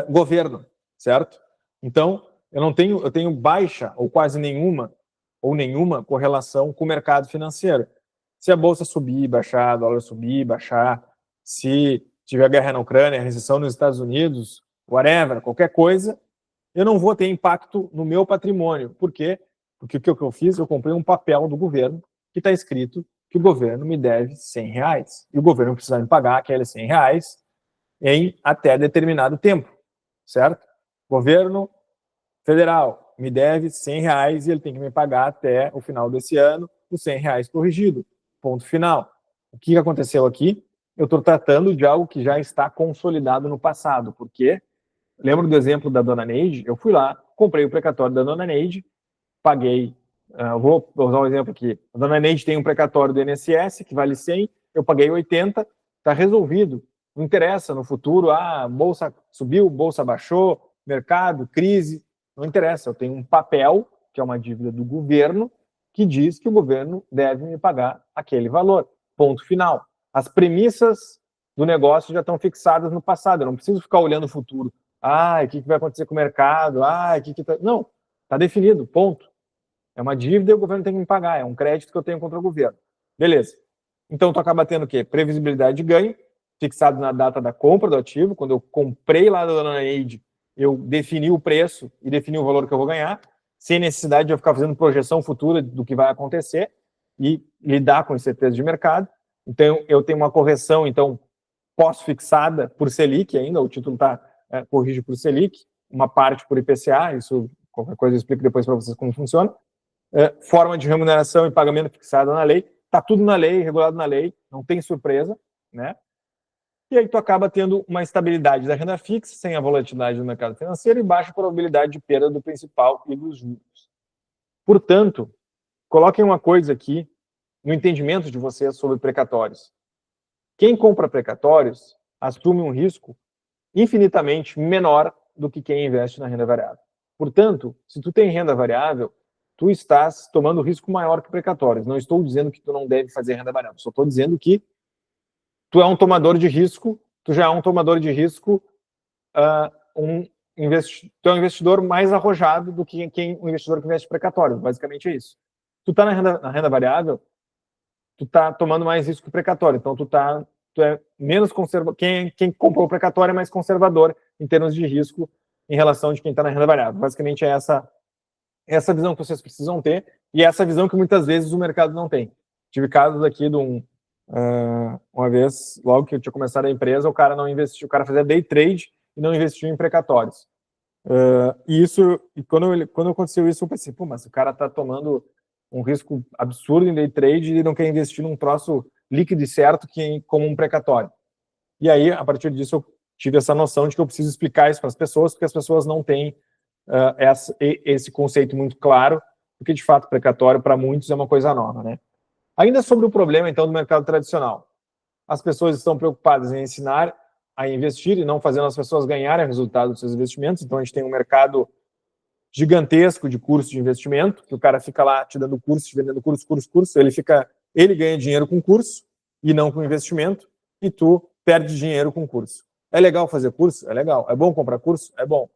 governo, certo? Então, eu tenho baixa ou quase nenhuma correlação com o mercado financeiro. Se a bolsa subir, baixar, dólar subir, baixar, se tiver guerra na Ucrânia, recessão nos Estados Unidos, whatever, qualquer coisa, eu não vou ter impacto no meu patrimônio. Por quê? Porque o que eu fiz? Eu comprei um papel do governo que está escrito que o governo me deve R$100. E o governo precisa me pagar aqueles R$100 em até determinado tempo, certo? Governo federal me deve R$100 e ele tem que me pagar até o final desse ano os R$100 corrigido. Ponto final. O que aconteceu aqui? Eu estou tratando de algo que já está consolidado no passado. Por quê? Lembro do exemplo da Dona Neide? Eu fui lá, comprei o precatório da Dona Neide, paguei. Vou usar um exemplo aqui. A Dona Neide tem um precatório do INSS que vale 100, eu paguei 80, está resolvido. Não interessa no futuro, bolsa subiu, bolsa baixou, mercado, crise, não interessa. Eu tenho um papel, que é uma dívida do governo, que diz que o governo deve me pagar aquele valor. Ponto final. As premissas do negócio já estão fixadas no passado, eu não preciso ficar olhando o futuro. O que vai acontecer com o mercado? Não, está definido, ponto. É uma dívida e o governo tem que me pagar, é um crédito que eu tenho contra o governo. Beleza. Então, tu acaba tendo o quê? Previsibilidade de ganho, fixado na data da compra do ativo. Quando eu comprei lá da Dona Neide, eu defini o preço e defini o valor que eu vou ganhar, sem necessidade de eu ficar fazendo projeção futura do que vai acontecer e lidar com incerteza de mercado. Então, eu tenho uma correção, pós-fixada por Selic ainda, o título corrige por Selic, uma parte por IPCA, isso qualquer coisa eu explico depois para vocês como funciona. Forma de remuneração e pagamento fixada na lei, está tudo na lei, regulado na lei, não tem surpresa, né? E aí tu acaba tendo uma estabilidade da renda fixa, sem a volatilidade do mercado financeiro e baixa probabilidade de perda do principal e dos juros. Portanto, coloquem uma coisa aqui no entendimento de vocês sobre precatórios. Quem compra precatórios assume um risco infinitamente menor do que quem investe na renda variável. Portanto, se tu tem renda variável, tu estás tomando risco maior que precatórios. Não estou dizendo que tu não deve fazer renda variável, só estou dizendo que tu é um tomador de risco, tu já é um tomador de risco, tu é um investidor mais arrojado do que um investidor que investe precatórios, basicamente é isso. Tu tá na renda variável, tu tá tomando mais risco que precatório, então tu é menos conservador, quem comprou o precatório é mais conservador em termos de risco em relação de quem está na renda variável. Basicamente é essa visão que vocês precisam ter, e essa visão que muitas vezes o mercado não tem. Tive casos aqui de uma vez, logo que eu tinha começado a empresa, o cara não investiu, o cara fazia day trade e não investiu em precatórios. E quando aconteceu isso, eu pensei, pô, mas o cara tá tomando um risco absurdo em day trade e não quer investir num troço líquido e certo como um precatório. E aí, a partir disso, eu tive essa noção de que eu preciso explicar isso para as pessoas, porque as pessoas não têm esse conceito muito claro, porque, de fato, precatório, para muitos, é uma coisa nova, né? Ainda sobre o problema, então, do mercado tradicional. As pessoas estão preocupadas em ensinar a investir e não fazendo as pessoas ganharem o resultado dos seus investimentos. Então, a gente tem um mercado gigantesco de curso de investimento, que o cara fica lá te dando curso, te vendendo curso, ele ganha dinheiro com curso e não com investimento, e tu perde dinheiro com curso. É legal fazer curso? É legal. É bom comprar curso? É bom.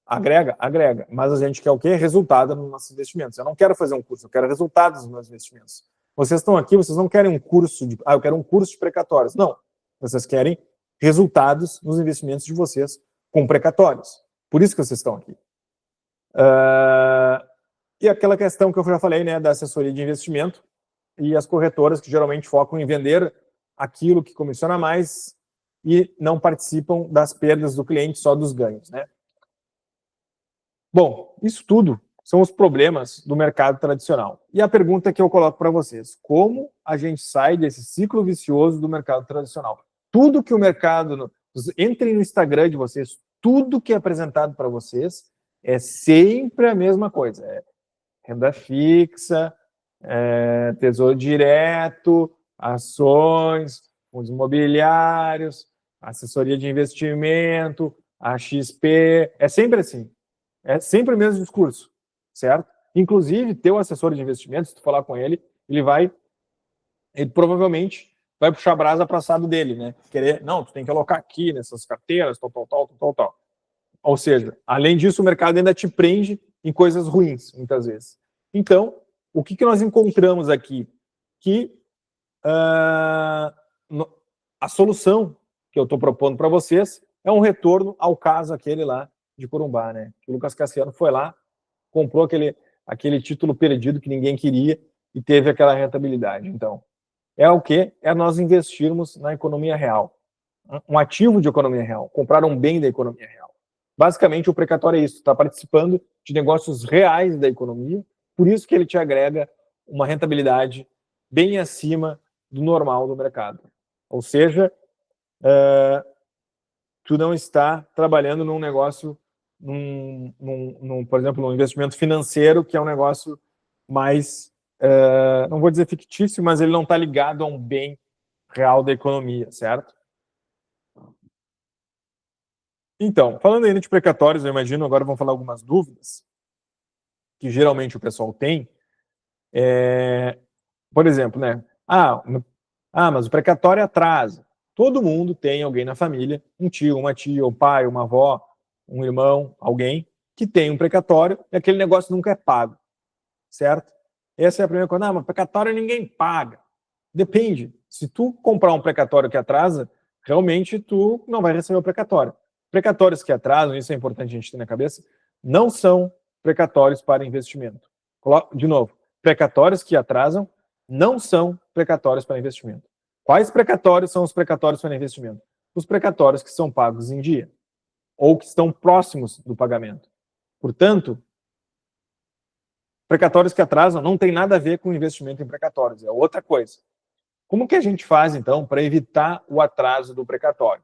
Agrega? Agrega. Mas a gente quer o quê? Resultado nos nossos investimentos. Eu não quero fazer um curso, eu quero resultados nos meus investimentos. Vocês estão aqui, vocês não querem um curso eu quero um curso de precatórios. Não. Vocês querem resultados nos investimentos de vocês com precatórios. Por isso que vocês estão aqui. E aquela questão que eu já falei, né, da assessoria de investimento e as corretoras que geralmente focam em vender aquilo que comissiona mais e não participam das perdas do cliente, só dos ganhos, né? Bom, isso tudo são os problemas do mercado tradicional. E a pergunta que eu coloco para vocês: como a gente sai desse ciclo vicioso do mercado tradicional? Tudo que o mercado... Entrem no Instagram de vocês, tudo que é apresentado para vocês é sempre a mesma coisa. É renda fixa, tesouro direto, ações, fundos imobiliários, assessoria de investimento, a XP, é sempre assim. É sempre o mesmo discurso, certo? Inclusive, teu assessor de investimentos, se tu falar com ele, ele provavelmente vai puxar a brasa para assado dele, né? Não, tu tem que alocar aqui nessas carteiras, tal. Ou seja, além disso, o mercado ainda te prende em coisas ruins, muitas vezes. Então, o que nós encontramos aqui? Que a solução que eu estou propondo para vocês é um retorno ao caso aquele lá de Corumbá, né? O Lucas Cassiano foi lá, comprou aquele título perdido que ninguém queria e teve aquela rentabilidade. Então, é o quê? É nós investirmos na economia real. Um ativo de economia real, comprar um bem da economia real. Basicamente, o precatório é isso, está participando de negócios reais da economia, por isso que ele te agrega uma rentabilidade bem acima do normal do mercado. Ou seja, tu não está trabalhando num negócio, por exemplo, num investimento financeiro, que é um negócio mais, não vou dizer fictício, mas ele não está ligado a um bem real da economia, certo? Então, falando ainda de precatórios, eu imagino, agora vamos falar algumas dúvidas que geralmente o pessoal tem. Por exemplo, né? Mas o precatório atrasa. Todo mundo tem alguém na família, um tio, uma tia, um pai, uma avó, um irmão, alguém que tem um precatório e aquele negócio nunca é pago, certo? Essa é a primeira coisa. Mas precatório ninguém paga. Depende. Se tu comprar um precatório que atrasa, realmente tu não vai receber o precatório. Precatórios que atrasam, isso é importante a gente ter na cabeça, não são precatórios para investimento. De novo, precatórios que atrasam não são precatórios para investimento. Quais precatórios são os precatórios para investimento? Os precatórios que são pagos em dia, ou que estão próximos do pagamento. Portanto, precatórios que atrasam não tem nada a ver com investimento em precatórios, é outra coisa. Como que a gente faz, então, para evitar o atraso do precatório?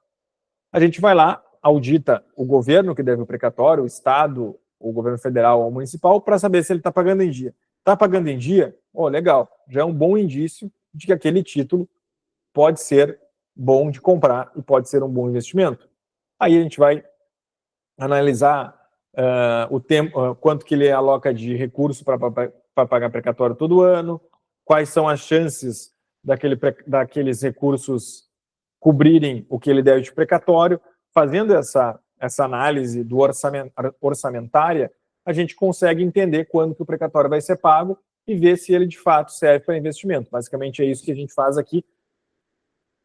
A gente vai lá, audita o governo que deve o precatório, o Estado, o governo federal ou municipal, para saber se ele está pagando em dia. Está pagando em dia? Legal, já é um bom indício de que aquele título pode ser bom de comprar e pode ser um bom investimento. Aí a gente vai analisar o tempo, quanto que ele aloca de recurso para pagar precatório todo ano, quais são as chances daqueles recursos cobrirem o que ele deve de precatório. Fazendo essa análise do orçamentária, a gente consegue entender quando que o precatório vai ser pago e ver se ele de fato serve para investimento. Basicamente é isso que a gente faz aqui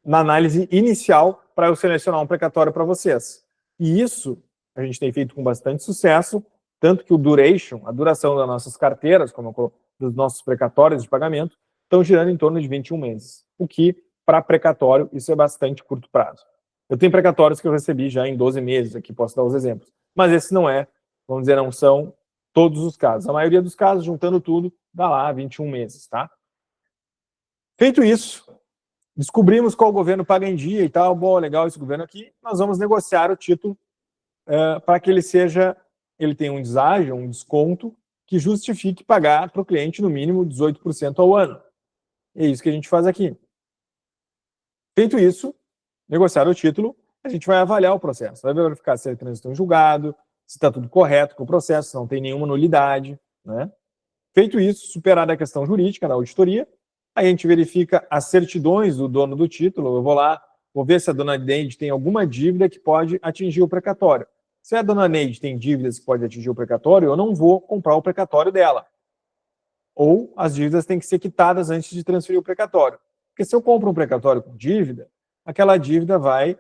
na análise inicial para eu selecionar um precatório para vocês. E isso a gente tem feito com bastante sucesso, tanto que o duration, a duração das nossas carteiras, dos nossos precatórios de pagamento, estão girando em torno de 21 meses, o que, para precatório, isso é bastante curto prazo. Eu tenho precatórios que eu recebi já em 12 meses, aqui posso dar os exemplos, mas esse não é, vamos dizer, não são todos os casos. A maioria dos casos, juntando tudo, dá lá 21 meses, tá? Feito isso, descobrimos qual governo paga em dia e tal, bom, legal esse governo aqui, nós vamos negociar o título para que ele tenha um deságio, um desconto, que justifique pagar para o cliente no mínimo 18% ao ano. É isso que a gente faz aqui. Feito isso, negociar o título, a gente vai avaliar o processo, vai verificar se ele transitou em julgado, se está tudo correto com o processo, se não tem nenhuma nulidade, né? Feito isso, superada a questão jurídica na auditoria, aí a gente verifica as certidões do dono do título, eu vou lá, vou ver se a dona Neide tem alguma dívida que pode atingir o precatório. Se a dona Neide tem dívidas que podem atingir o precatório, eu não vou comprar o precatório dela. Ou as dívidas têm que ser quitadas antes de transferir o precatório. Porque se eu compro um precatório com dívida, aquela dívida vai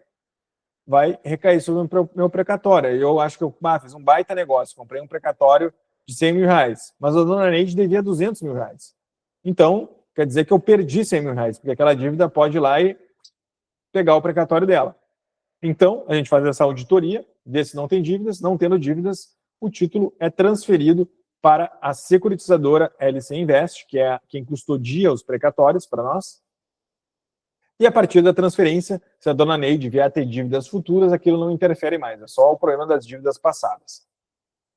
recair sobre o meu precatório. Eu acho que eu fiz um baita negócio, comprei um precatório de 100 mil reais, mas a dona Neide devia 200 mil reais. Então, quer dizer que eu perdi 100 mil reais, porque aquela dívida pode ir lá e pegar o precatório dela. Então, a gente faz essa auditoria, vê se não tem dívidas, não tendo dívidas, o título é transferido para a securitizadora LC Invest, que é quem custodia os precatórios para nós. E a partir da transferência, se a dona Neide vier a ter dívidas futuras, aquilo não interfere mais, é só o problema das dívidas passadas.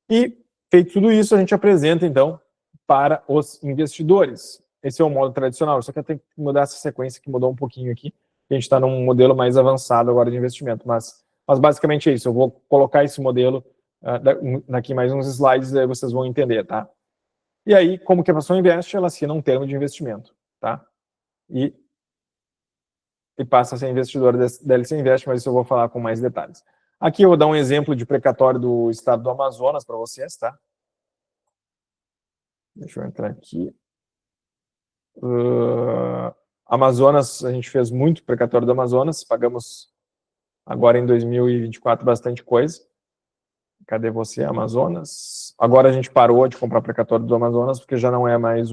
E, feito tudo isso, a gente apresenta, então, para os investidores. Esse é o modo tradicional, só que eu tenho que mudar essa sequência, que mudou um pouquinho aqui. A gente está num modelo mais avançado agora de investimento, mas basicamente é isso. Eu vou colocar esse modelo daqui mais uns slides, aí vocês vão entender, tá? E aí, como que a pessoa investe, ela assina um termo de investimento, tá? E passa a ser investidora da LC Invest, mas isso eu vou falar com mais detalhes. Aqui eu vou dar um exemplo de precatório do estado do Amazonas para vocês, tá? Deixa eu entrar aqui. Amazonas, a gente fez muito precatório do Amazonas, pagamos agora em 2024 bastante coisa. Cadê você, Amazonas? Agora a gente parou de comprar precatório do Amazonas, porque já não é mais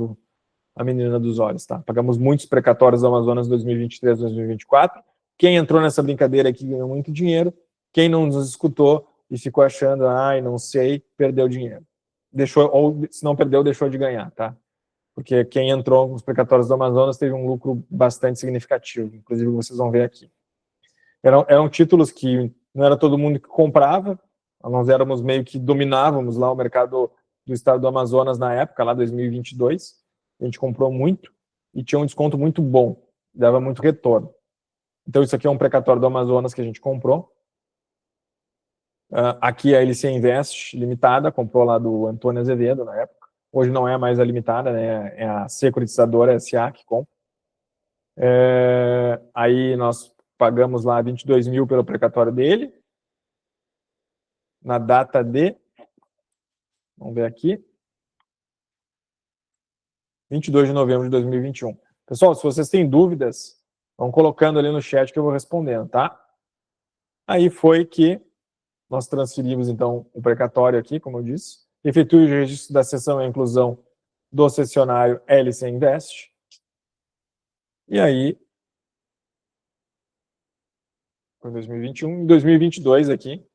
a menina dos olhos, tá? Pagamos muitos precatórios do Amazonas 2023, 2024. Quem entrou nessa brincadeira aqui ganhou muito dinheiro. Quem não nos escutou e ficou achando, não sei, perdeu dinheiro. Ou se não perdeu, deixou de ganhar, tá? Porque quem entrou nos precatórios do Amazonas teve um lucro bastante significativo, inclusive vocês vão ver aqui. Eram títulos que não era todo mundo que comprava, nós éramos meio que dominávamos lá o mercado do estado do Amazonas na época, lá 2022, a gente comprou muito e tinha um desconto muito bom, dava muito retorno. Então isso aqui é um precatório do Amazonas que a gente comprou. Aqui a LC Invest Limitada, comprou lá do Antônio Azevedo na época. Hoje não é mais a limitada, né? É a securitizadora SA que compra. Aí nós pagamos lá 22 mil pelo precatório dele, na data de, vamos ver aqui, 22 de novembro de 2021. Pessoal, se vocês têm dúvidas, vão colocando ali no chat que eu vou respondendo, tá? Aí foi que nós transferimos, então, o precatório aqui, como eu disse, efetue o registro da cessão e a inclusão do cessionário LC Invest. E aí, foi em 2021, em 2022 aqui,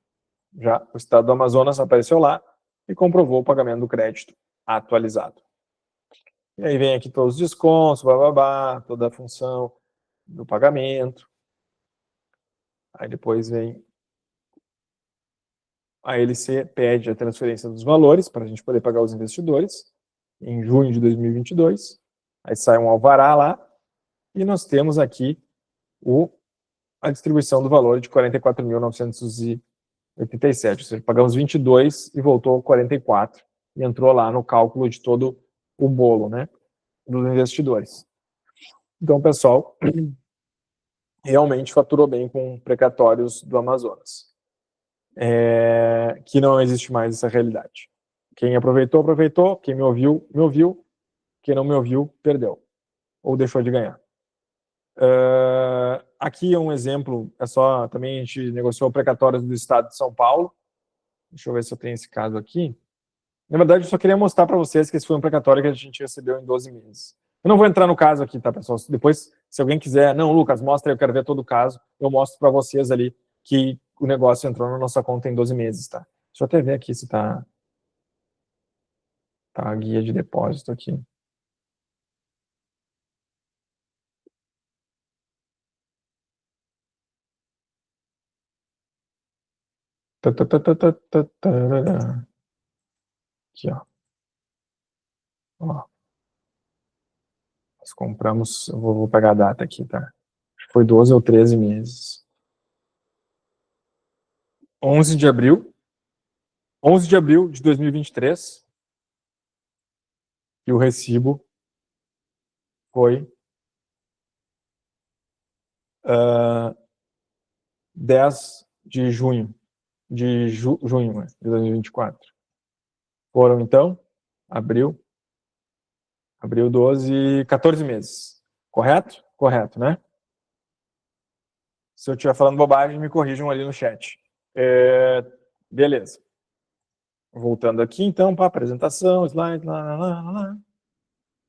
já o estado do Amazonas apareceu lá e comprovou o pagamento do crédito atualizado. E aí vem aqui todos os descontos, toda a função do pagamento. Aí depois vem a LC, pede a transferência dos valores para a gente poder pagar os investidores. em junho de 2022, aí sai um alvará lá, e nós temos aqui a distribuição do valor de 44.987, ou seja, pagamos 22 e voltou 44, e entrou lá no cálculo de todo o bolo, né, dos investidores. Então, pessoal, realmente faturou bem com precatórios do Amazonas. Que não existe mais essa realidade. Quem aproveitou, aproveitou. Quem me ouviu, me ouviu. Quem não me ouviu, perdeu. Ou deixou de ganhar. Aqui é um exemplo, também a gente negociou precatórios do estado de São Paulo. Deixa eu ver se eu tenho esse caso aqui. Na verdade, eu só queria mostrar para vocês que esse foi um precatório que a gente recebeu em 12 meses. Eu não vou entrar no caso aqui, tá, pessoal? Depois, se alguém quiser, não, Lucas, mostra aí, eu quero ver todo o caso, eu mostro para vocês ali que o negócio entrou na nossa conta em 12 meses, tá? Deixa eu até ver aqui se tá a guia de depósito aqui. Aqui, ó. Nós compramos, eu vou pegar a data aqui, tá? Foi 12 ou 13 meses. 11 de abril de 2023, e o recibo foi 10 de junho, junho de 2024. Foram, então, abril 12, 14 meses. Correto? Correto, né? Se eu estiver falando bobagem, me corrijam ali no chat. Beleza. Voltando aqui, então, para a apresentação, slide, lá.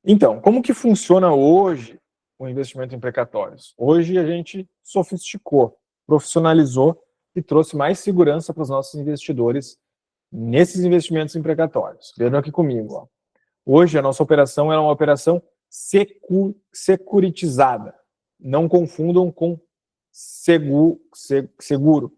Então, como que funciona hoje o investimento em precatórios? Hoje a gente sofisticou, profissionalizou e trouxe mais segurança para os nossos investidores nesses investimentos em precatórios. Vejam aqui comigo, ó. Hoje a nossa operação é uma operação securitizada. Não confundam com seguro.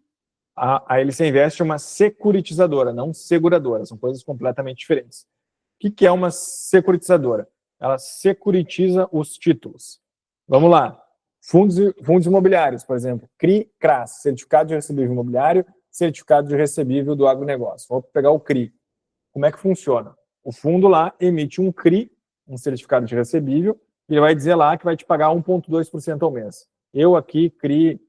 A LC Invest é uma securitizadora, não seguradora. São coisas completamente diferentes. O que é uma securitizadora? Ela securitiza os títulos. Vamos lá. Fundos imobiliários, por exemplo. CRI, CRAS, Certificado de Recebível Imobiliário, Certificado de Recebível do Agronegócio. Vou pegar o CRI. Como é que funciona? O fundo lá emite um CRI, um Certificado de Recebível, e ele vai dizer lá que vai te pagar 1,2% ao mês. Eu aqui, CRI,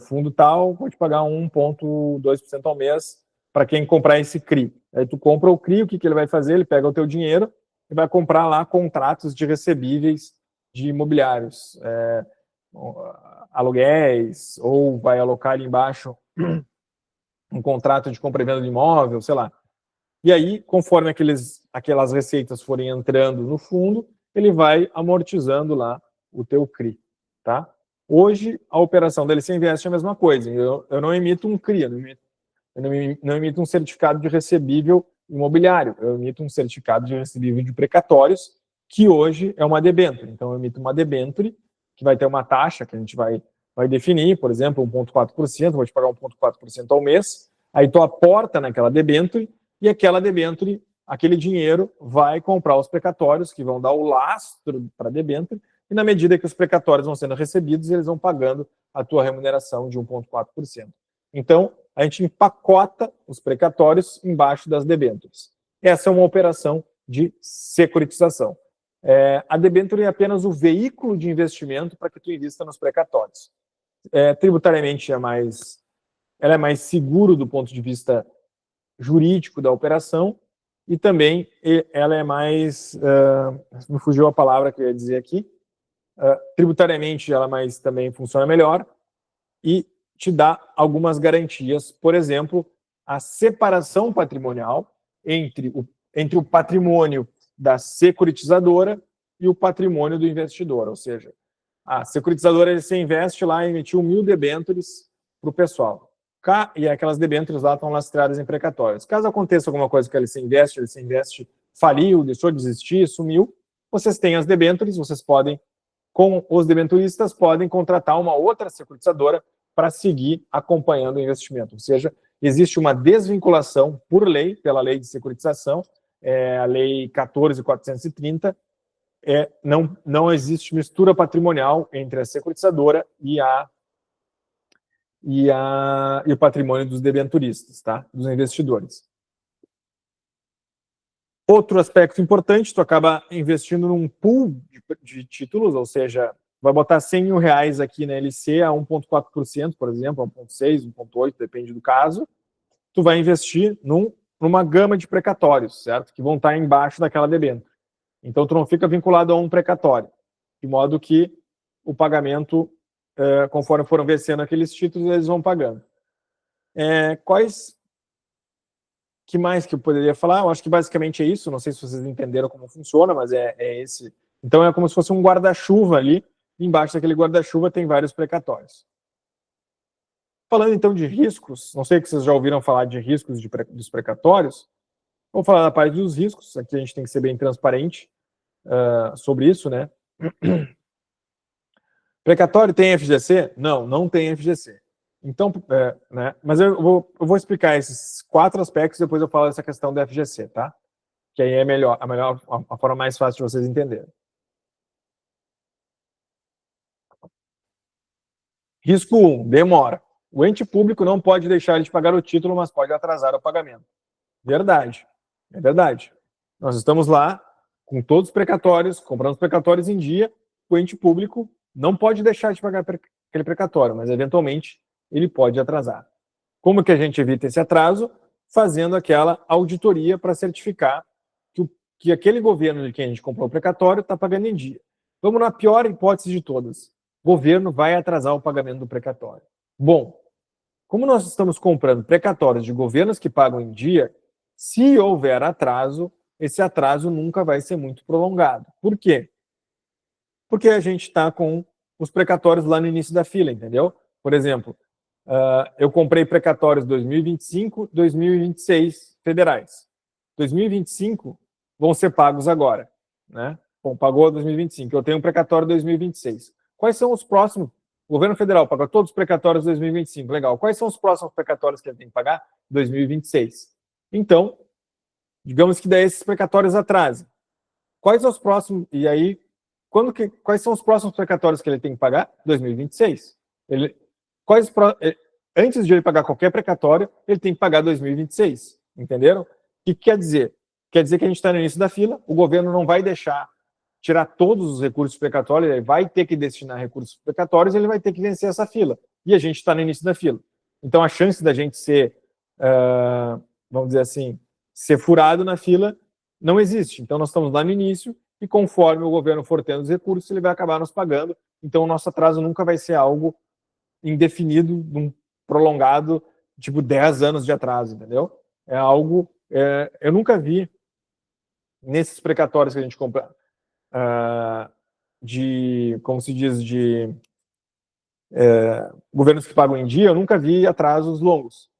fundo tal, vou te pagar 1,2% ao mês para quem comprar esse CRI. Aí tu compra o CRI, o que ele vai fazer? Ele pega o teu dinheiro e vai comprar lá contratos de recebíveis de imobiliários, aluguéis, ou vai alocar ali embaixo um contrato de compra e venda de imóvel, sei lá. E aí, conforme aquelas receitas forem entrando no fundo, ele vai amortizando lá o teu CRI, tá? Hoje, a operação da LC Invest é a mesma coisa. Eu não emito um CRI, eu não emito um certificado de recebível imobiliário, eu emito um certificado de recebível de precatórios, que hoje é uma debênture. Então, eu emito uma debênture, que vai ter uma taxa que a gente vai definir, por exemplo, 1,4%, vou te pagar 1,4% ao mês, aí tu aporta naquela debênture, e aquela debênture, aquele dinheiro, vai comprar os precatórios, que vão dar o lastro para a debênture, e na medida que os precatórios vão sendo recebidos, eles vão pagando a tua remuneração de 1,4%. Então, a gente empacota os precatórios embaixo das debêntures. Essa é uma operação de securitização. A debênture é apenas o veículo de investimento para que tu invista nos precatórios. Tributariamente, ela é mais seguro do ponto de vista jurídico da operação, e também ela é mais, me fugiu a palavra que eu ia dizer aqui, tributariamente ela também funciona melhor e te dá algumas garantias, por exemplo, a separação patrimonial entre o patrimônio da securitizadora e o patrimônio do investidor, ou seja, a securitizadora você investe lá e emitiu 1.000 debêntures para o pessoal. E aquelas debêntures lá estão lastreadas em precatórios. Caso aconteça alguma coisa que a LC Invest faliu, deixou de existir, sumiu, vocês têm as debêntures, vocês podem, com os debenturistas, podem contratar uma outra securitizadora para seguir acompanhando o investimento. Ou seja, existe uma desvinculação por lei, pela lei de securitização, a Lei 14.430, não existe mistura patrimonial entre a securitizadora e o patrimônio dos debenturistas, tá? Dos investidores. Outro aspecto importante, tu acaba investindo num pool de títulos, ou seja, vai botar 100 mil reais aqui na LC a 1,4%, por exemplo, a 1,6%, 1,8%, depende do caso. Tu vai investir numa gama de precatórios, certo? Que vão estar embaixo daquela debênture. Então, tu não fica vinculado a um precatório, de modo que o pagamento, conforme foram vencendo aqueles títulos, eles vão pagando. Que mais que eu poderia falar? Eu acho que basicamente é isso. Não sei se vocês entenderam como funciona, mas é esse. Então, é como se fosse um guarda-chuva ali. Embaixo daquele guarda-chuva tem vários precatórios. Falando então de riscos, não sei que vocês já ouviram falar de riscos dos precatórios. Vamos falar da parte dos riscos. Aqui a gente tem que ser bem transparente sobre isso, né? Precatório tem FGC? Não, não tem FGC. Então, né? Mas eu vou explicar esses 4 aspectos, depois eu falo dessa questão da FGC, tá? Que aí é a forma mais fácil de vocês entenderem. Risco 1, demora. O ente público não pode deixar de pagar o título, mas pode atrasar o pagamento. Verdade. É verdade. Nós estamos lá com todos os precatórios, comprando os precatórios em dia, o ente público não pode deixar de pagar aquele precatório, mas eventualmente ele pode atrasar. Como que a gente evita esse atraso? Fazendo aquela auditoria para certificar que aquele governo de quem a gente comprou o precatório está pagando em dia. Vamos na pior hipótese de todas. O governo vai atrasar o pagamento do precatório. Bom, como nós estamos comprando precatórios de governos que pagam em dia, se houver atraso, esse atraso nunca vai ser muito prolongado. Por quê? Porque a gente está com os precatórios lá no início da fila, entendeu? Por exemplo, eu comprei precatórios 2025, 2026 federais. 2025 vão ser pagos agora, né? Bom, pagou 2025. Eu tenho um precatório 2026. Quais são os próximos? O governo federal paga todos os precatórios 2025. Legal. Quais são os próximos precatórios que ele tem que pagar? 2026. Então, digamos que daí esses precatórios atrasem. Quais são os próximos? E aí, quais são os próximos precatórios que ele tem que pagar? 2026. Antes de ele pagar qualquer precatório, ele tem que pagar 2026. Entenderam? O que quer dizer? Quer dizer que a gente está no início da fila, o governo não vai deixar tirar todos os recursos precatórios, ele vai ter que destinar recursos precatórios, ele vai ter que vencer essa fila. E a gente está no início da fila. Então, a chance da gente ser, vamos dizer assim, ser furado na fila não existe. Então, nós estamos lá no início e conforme o governo for tendo os recursos, ele vai acabar nos pagando. Então, o nosso atraso nunca vai ser algo indefinido, prolongado, tipo 10 anos de atraso, entendeu? É algo... eu nunca vi nesses precatórios que a gente compra como se diz, de governos que pagam em dia, eu nunca vi atrasos longos.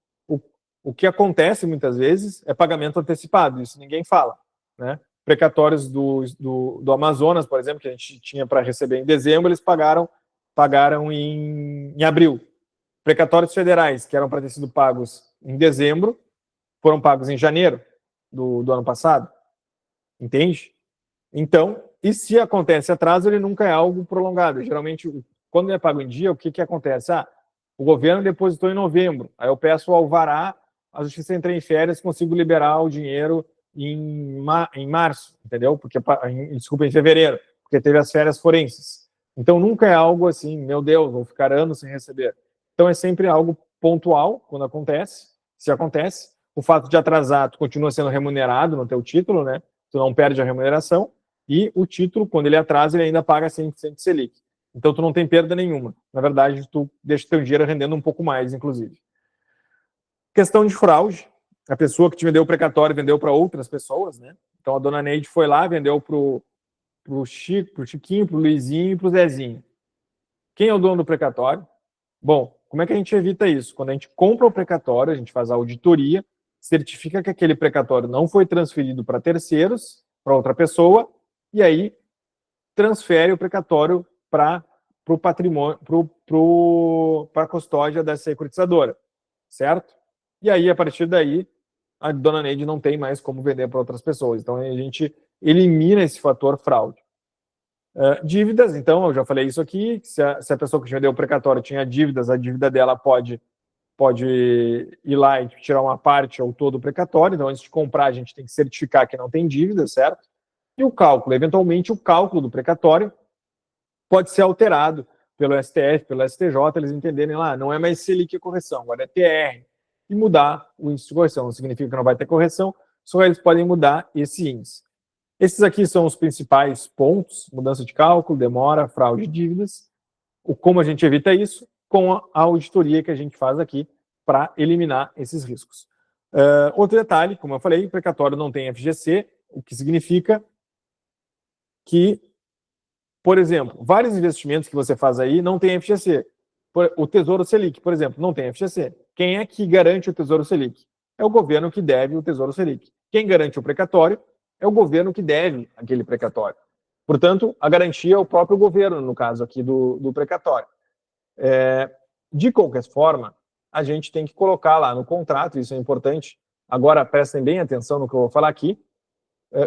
O que acontece muitas vezes é pagamento antecipado, isso ninguém fala, né? Precatórios do Amazonas, por exemplo, que a gente tinha para receber em dezembro, eles pagaram em abril. Precatórios federais, que eram para ter sido pagos em dezembro, foram pagos em janeiro do ano passado. Entende? Então, e se acontece atraso, ele nunca é algo prolongado. Geralmente, quando é pago em dia, o que acontece? O governo depositou em novembro, aí eu peço o alvará, a justiça entra em férias, consigo liberar o dinheiro em março, entendeu? Desculpa, em fevereiro, porque teve as férias forenses. Então, nunca é algo assim, meu Deus, vou ficar anos sem receber. Então, é sempre algo pontual, quando acontece, se acontece. O fato de atrasar, tu continua sendo remunerado no teu título, né? Tu não perde a remuneração. E o título, quando ele atrasa, ele ainda paga 100% de Selic. Então, tu não tem perda nenhuma. Na verdade, tu deixa teu dinheiro rendendo um pouco mais, inclusive. Questão de fraude. A pessoa que te vendeu o precatório vendeu para outras pessoas, né? Então, a dona Neide foi lá, vendeu pro Chiquinho, pro Luizinho e pro Zezinho. Quem é o dono do precatório? Bom, como é que a gente evita isso? Quando a gente compra o precatório, a gente faz a auditoria, certifica que aquele precatório não foi transferido para terceiros, para outra pessoa, e aí transfere o precatório para o patrimônio, para a custódia da securitizadora, certo? E aí, a partir daí, a dona Neide não tem mais como vender para outras pessoas. Então, a gente elimina esse fator fraude. Dívidas, então, eu já falei isso aqui, se a pessoa que vendeu o precatório tinha dívidas, a dívida dela pode ir lá e tirar uma parte ou todo o precatório. Então, antes de comprar, a gente tem que certificar que não tem dívida, certo? E o cálculo, eventualmente, o cálculo do precatório pode ser alterado pelo STF, pelo STJ, eles entenderem lá, não é mais Selic a correção, agora é TR, e mudar o índice de correção. Não significa que não vai ter correção, só eles podem mudar esse índice. Esses aqui são os principais pontos: mudança de cálculo, demora, fraude e dívidas. Como a gente evita isso? Com a auditoria que a gente faz aqui para eliminar esses riscos. Outro detalhe, como eu falei, o precatório não tem FGC, o que significa que, por exemplo, vários investimentos que você faz aí não tem FGC. O Tesouro Selic, por exemplo, não tem FGC. Quem é que garante o Tesouro Selic? É o governo que deve o Tesouro Selic. Quem garante o precatório é o governo que deve aquele precatório. Portanto, a garantia é o próprio governo, no caso aqui do precatório. De qualquer forma, a gente tem que colocar lá no contrato, isso é importante. Agora, prestem bem atenção no que eu vou falar aqui.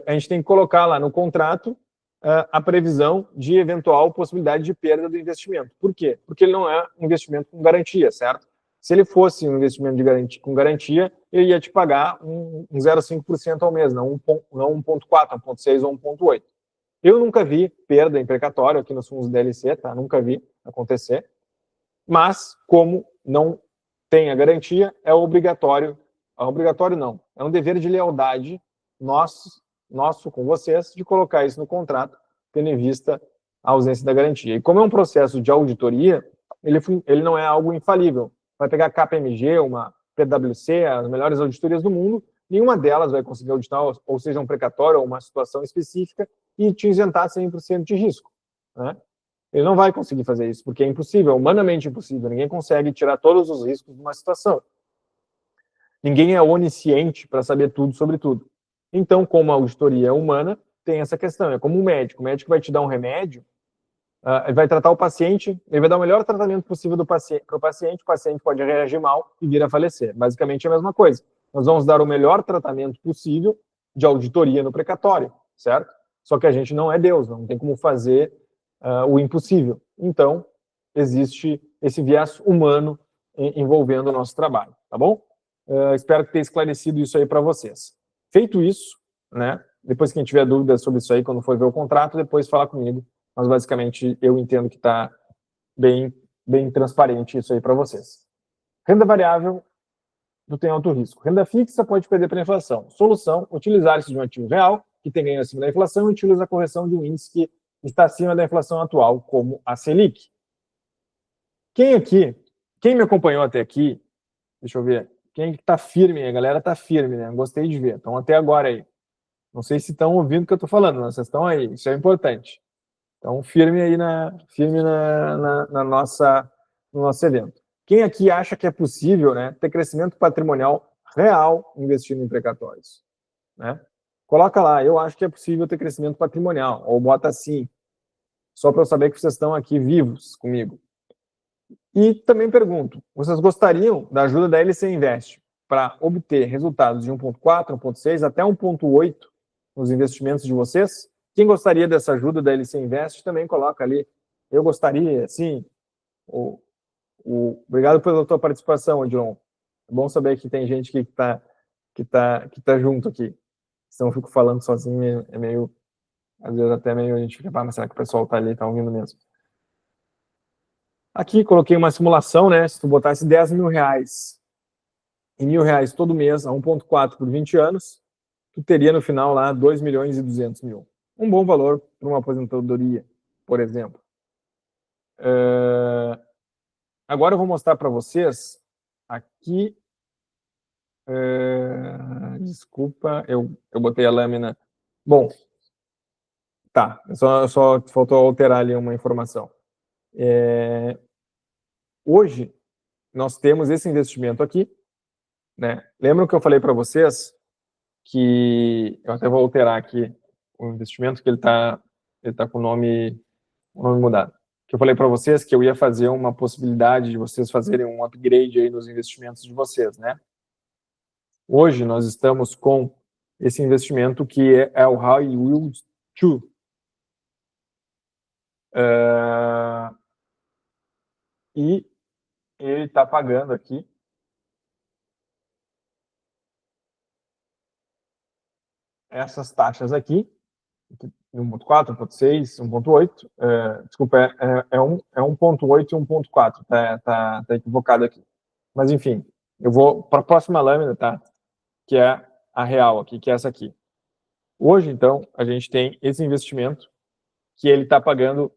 A gente tem que colocar lá no contrato a previsão de eventual possibilidade de perda do investimento. Por quê? Porque ele não é um investimento com garantia, certo? Se ele fosse um investimento com garantia, ele ia te pagar um 0,5% ao mês, não 1,4%, 1,6% ou 1,8%. Eu nunca vi perda em precatório aqui nos fundos DLC, tá? Nunca vi acontecer. Mas, como não tem a garantia, é obrigatório não, é um dever de lealdade nosso com vocês, de colocar isso no contrato, tendo em vista a ausência da garantia. E como é um processo de auditoria, ele não é algo infalível. Vai pegar KPMG, uma PwC, as melhores auditorias do mundo, nenhuma delas vai conseguir auditar, ou seja, um precatório ou uma situação específica, e te isentar 100% de risco, né? Ele não vai conseguir fazer isso, porque é impossível, humanamente impossível. Ninguém consegue tirar todos os riscos de uma situação. Ninguém é onisciente para saber tudo sobre tudo. Então, como a auditoria é humana, tem essa questão. É como um médico. O médico vai te dar um remédio, ele vai tratar o paciente, ele vai dar o melhor tratamento possível para o paciente pode reagir mal e vir a falecer. Basicamente é a mesma coisa. Nós vamos dar o melhor tratamento possível de auditoria no precatório, certo? Só que a gente não é Deus, não tem como fazer o impossível. Então, existe esse viés humano envolvendo o nosso trabalho, tá bom? Espero que tenha esclarecido isso aí para vocês. Feito isso, né? Depois quem tiver dúvidas sobre isso aí, quando for ver o contrato, depois falar comigo. Mas basicamente eu entendo que está bem transparente isso aí para vocês. Renda variável não tem alto risco. Renda fixa pode perder para a inflação. Solução: utilizar-se de um ativo real que tem ganho acima da inflação e utiliza a correção de um índice que está acima da inflação atual, como a Selic. Quem me acompanhou até aqui, deixa eu ver, quem está firme, a galera está firme, né? Gostei de ver, estão até agora aí. Não sei se estão ouvindo o que eu estou falando, mas vocês estão aí, isso é importante. Então, firme aí no nosso evento. Quem aqui acha que é possível, né, ter crescimento patrimonial real investindo em precatórios? Né? Coloca lá, eu acho que é possível ter crescimento patrimonial, ou bota assim, só para eu saber que vocês estão aqui vivos comigo. E também pergunto, vocês gostariam da ajuda da LC Invest para obter resultados de 1,4, 1,6 até 1,8 nos investimentos de vocês? Quem gostaria dessa ajuda da LC Invest também coloca ali. Eu gostaria, sim. Obrigado pela tua participação, Edilon. É bom saber que tem gente que tá junto aqui. Senão eu fico falando sozinho, é meio... Às vezes até meio a gente fica, mas será que o pessoal tá ali, tá ouvindo mesmo? Aqui coloquei uma simulação, né? Se tu botasse 10 mil reais e R$1.000 todo mês, a 1,4 por 20 anos, tu teria no final lá 2 milhões e 200 mil. Um bom valor para uma aposentadoria, por exemplo. Agora eu vou mostrar para vocês aqui. Desculpa, eu botei a lâmina. Bom, tá. Só faltou alterar ali uma informação. Hoje, nós temos esse investimento aqui, né? Lembram que eu falei para vocês que... Eu até vou alterar aqui o investimento, que ele tá com o nome mudado. Que eu falei para vocês que eu ia fazer uma possibilidade de vocês fazerem um upgrade aí nos investimentos de vocês, né? Hoje nós estamos com esse investimento que é o High Yield 2. E ele está pagando aqui essas taxas aqui, 1.4, 1.6, 1.8, desculpa, é 1.8 e 1.4, tá equivocado aqui. Mas enfim, eu vou para a próxima lâmina, tá? Que é a real aqui, que é essa aqui. Hoje, então, a gente tem esse investimento que ele está pagando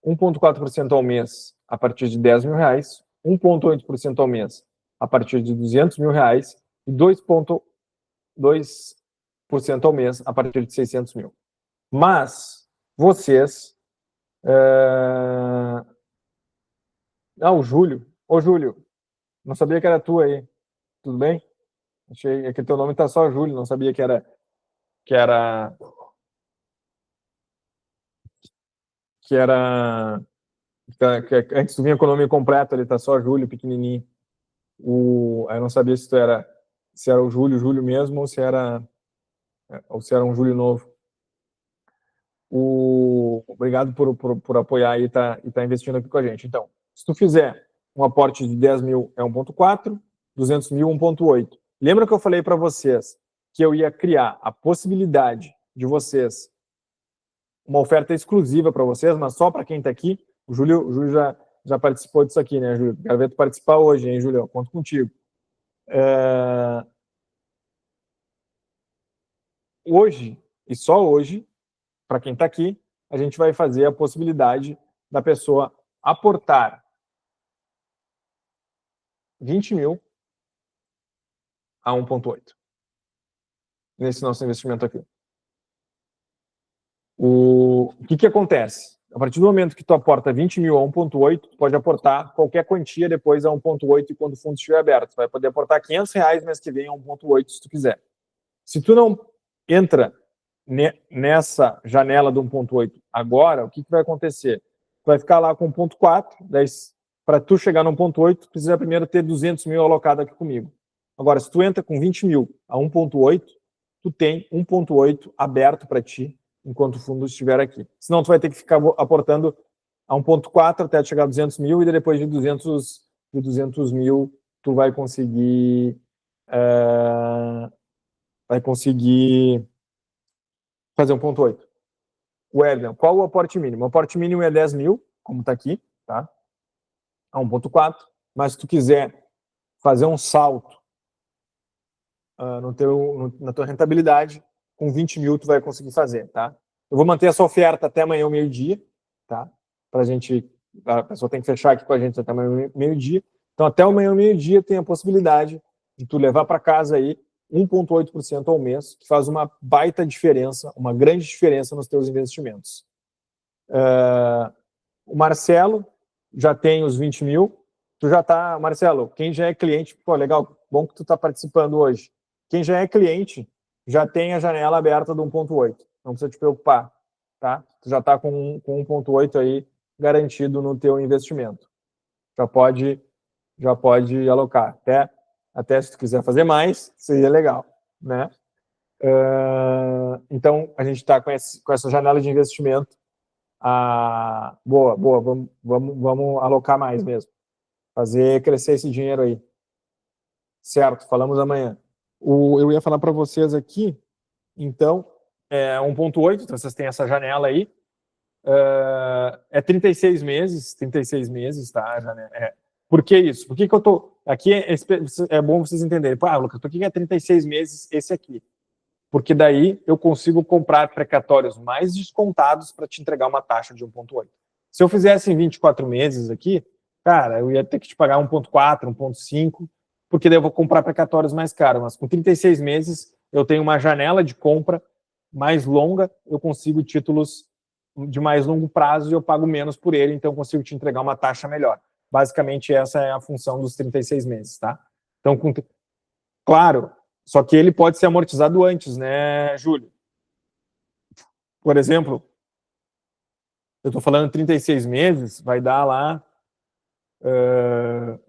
1.4% ao mês a partir de R$10 mil, 1.8% ao mês a partir de R$200 mil e 2.2% ao mês a partir de 600 mil. Mas vocês... o Júlio. Ô, Júlio, não sabia que era tu aí. Tudo bem? Achei que teu nome tá só Júlio, não sabia que era antes tu vinha com o nome completo, ele tá só Júlio, pequenininho. Eu não sabia se era o Júlio mesmo, ou se era um Júlio novo. Obrigado por apoiar e tá investindo aqui com a gente. Então, se tu fizer um aporte de 10 mil é 1.4, 200 mil 1.8. Lembra que eu falei para vocês que eu ia criar a possibilidade de vocês, uma oferta exclusiva para vocês, mas só para quem está aqui. O Júlio já participou disso aqui, né, Júlio? Quero ver tu participar hoje, hein, Júlio? Conto contigo. Hoje, e só hoje, para quem está aqui, a gente vai fazer a possibilidade da pessoa aportar 20 mil a 1.8 nesse nosso investimento aqui. O que acontece? A partir do momento que tu aporta 20 mil a 1.8, tu pode aportar qualquer quantia depois a 1.8 e quando o fundo estiver aberto. Tu vai poder aportar R$500 mês que vem a 1.8 se tu quiser. Se tu não entra nessa janela do 1.8 agora, o que vai acontecer? Tu vai ficar lá com 1.4, para tu chegar no 1.8, tu precisa primeiro ter 200 mil alocado aqui comigo. Agora, se tu entra com 20 mil a 1.8, tu tem 1.8 aberto para ti enquanto o fundo estiver aqui. Senão tu vai ter que ficar aportando a 1.4 até chegar a 200 mil e depois de 200 mil tu vai conseguir fazer 1.8. Wellington, qual o aporte mínimo? O aporte mínimo é 10 mil, como está aqui, tá? A 1.4, mas se tu quiser fazer um salto na tua rentabilidade, com 20 mil tu vai conseguir fazer, tá? Eu vou manter essa oferta até amanhã ao meio-dia, tá? A pessoa tem que fechar aqui com a gente até amanhã ao meio-dia. Então, até amanhã ao meio-dia tem a possibilidade de tu levar para casa aí 1.8% ao mês, que faz uma baita diferença, uma grande diferença nos teus investimentos. O Marcelo já tem os 20 mil. Tu já tá, Marcelo, quem já é cliente, pô, legal, bom que tu tá participando hoje. Quem já é cliente já tem a janela aberta do 1.8. Não precisa te preocupar, tá? Tu já tá com 1.8 aí garantido no teu investimento. Já pode alocar. Até se tu quiser fazer mais, seria legal, né? Então, a gente está com essa janela de investimento. Boa, vamos alocar mais mesmo. Fazer crescer esse dinheiro aí. Certo, falamos amanhã. Eu ia falar para vocês aqui, então, 1.8, então vocês têm essa janela aí. É 36 meses, tá? Por que isso? Por que eu tô... Aqui é bom vocês entenderem. Lucas, por que é 36 meses esse aqui? Porque daí eu consigo comprar precatórios mais descontados para te entregar uma taxa de 1.8. Se eu fizesse em 24 meses aqui, cara, eu ia ter que te pagar 1.4, 1.5, porque daí eu vou comprar precatórios mais caros. Mas com 36 meses, eu tenho uma janela de compra mais longa, eu consigo títulos de mais longo prazo e eu pago menos por ele, então eu consigo te entregar uma taxa melhor. Basicamente, essa é a função dos 36 meses, tá? Então, claro, só que ele pode ser amortizado antes, né, Júlio? Por exemplo, eu estou falando 36 meses, vai dar lá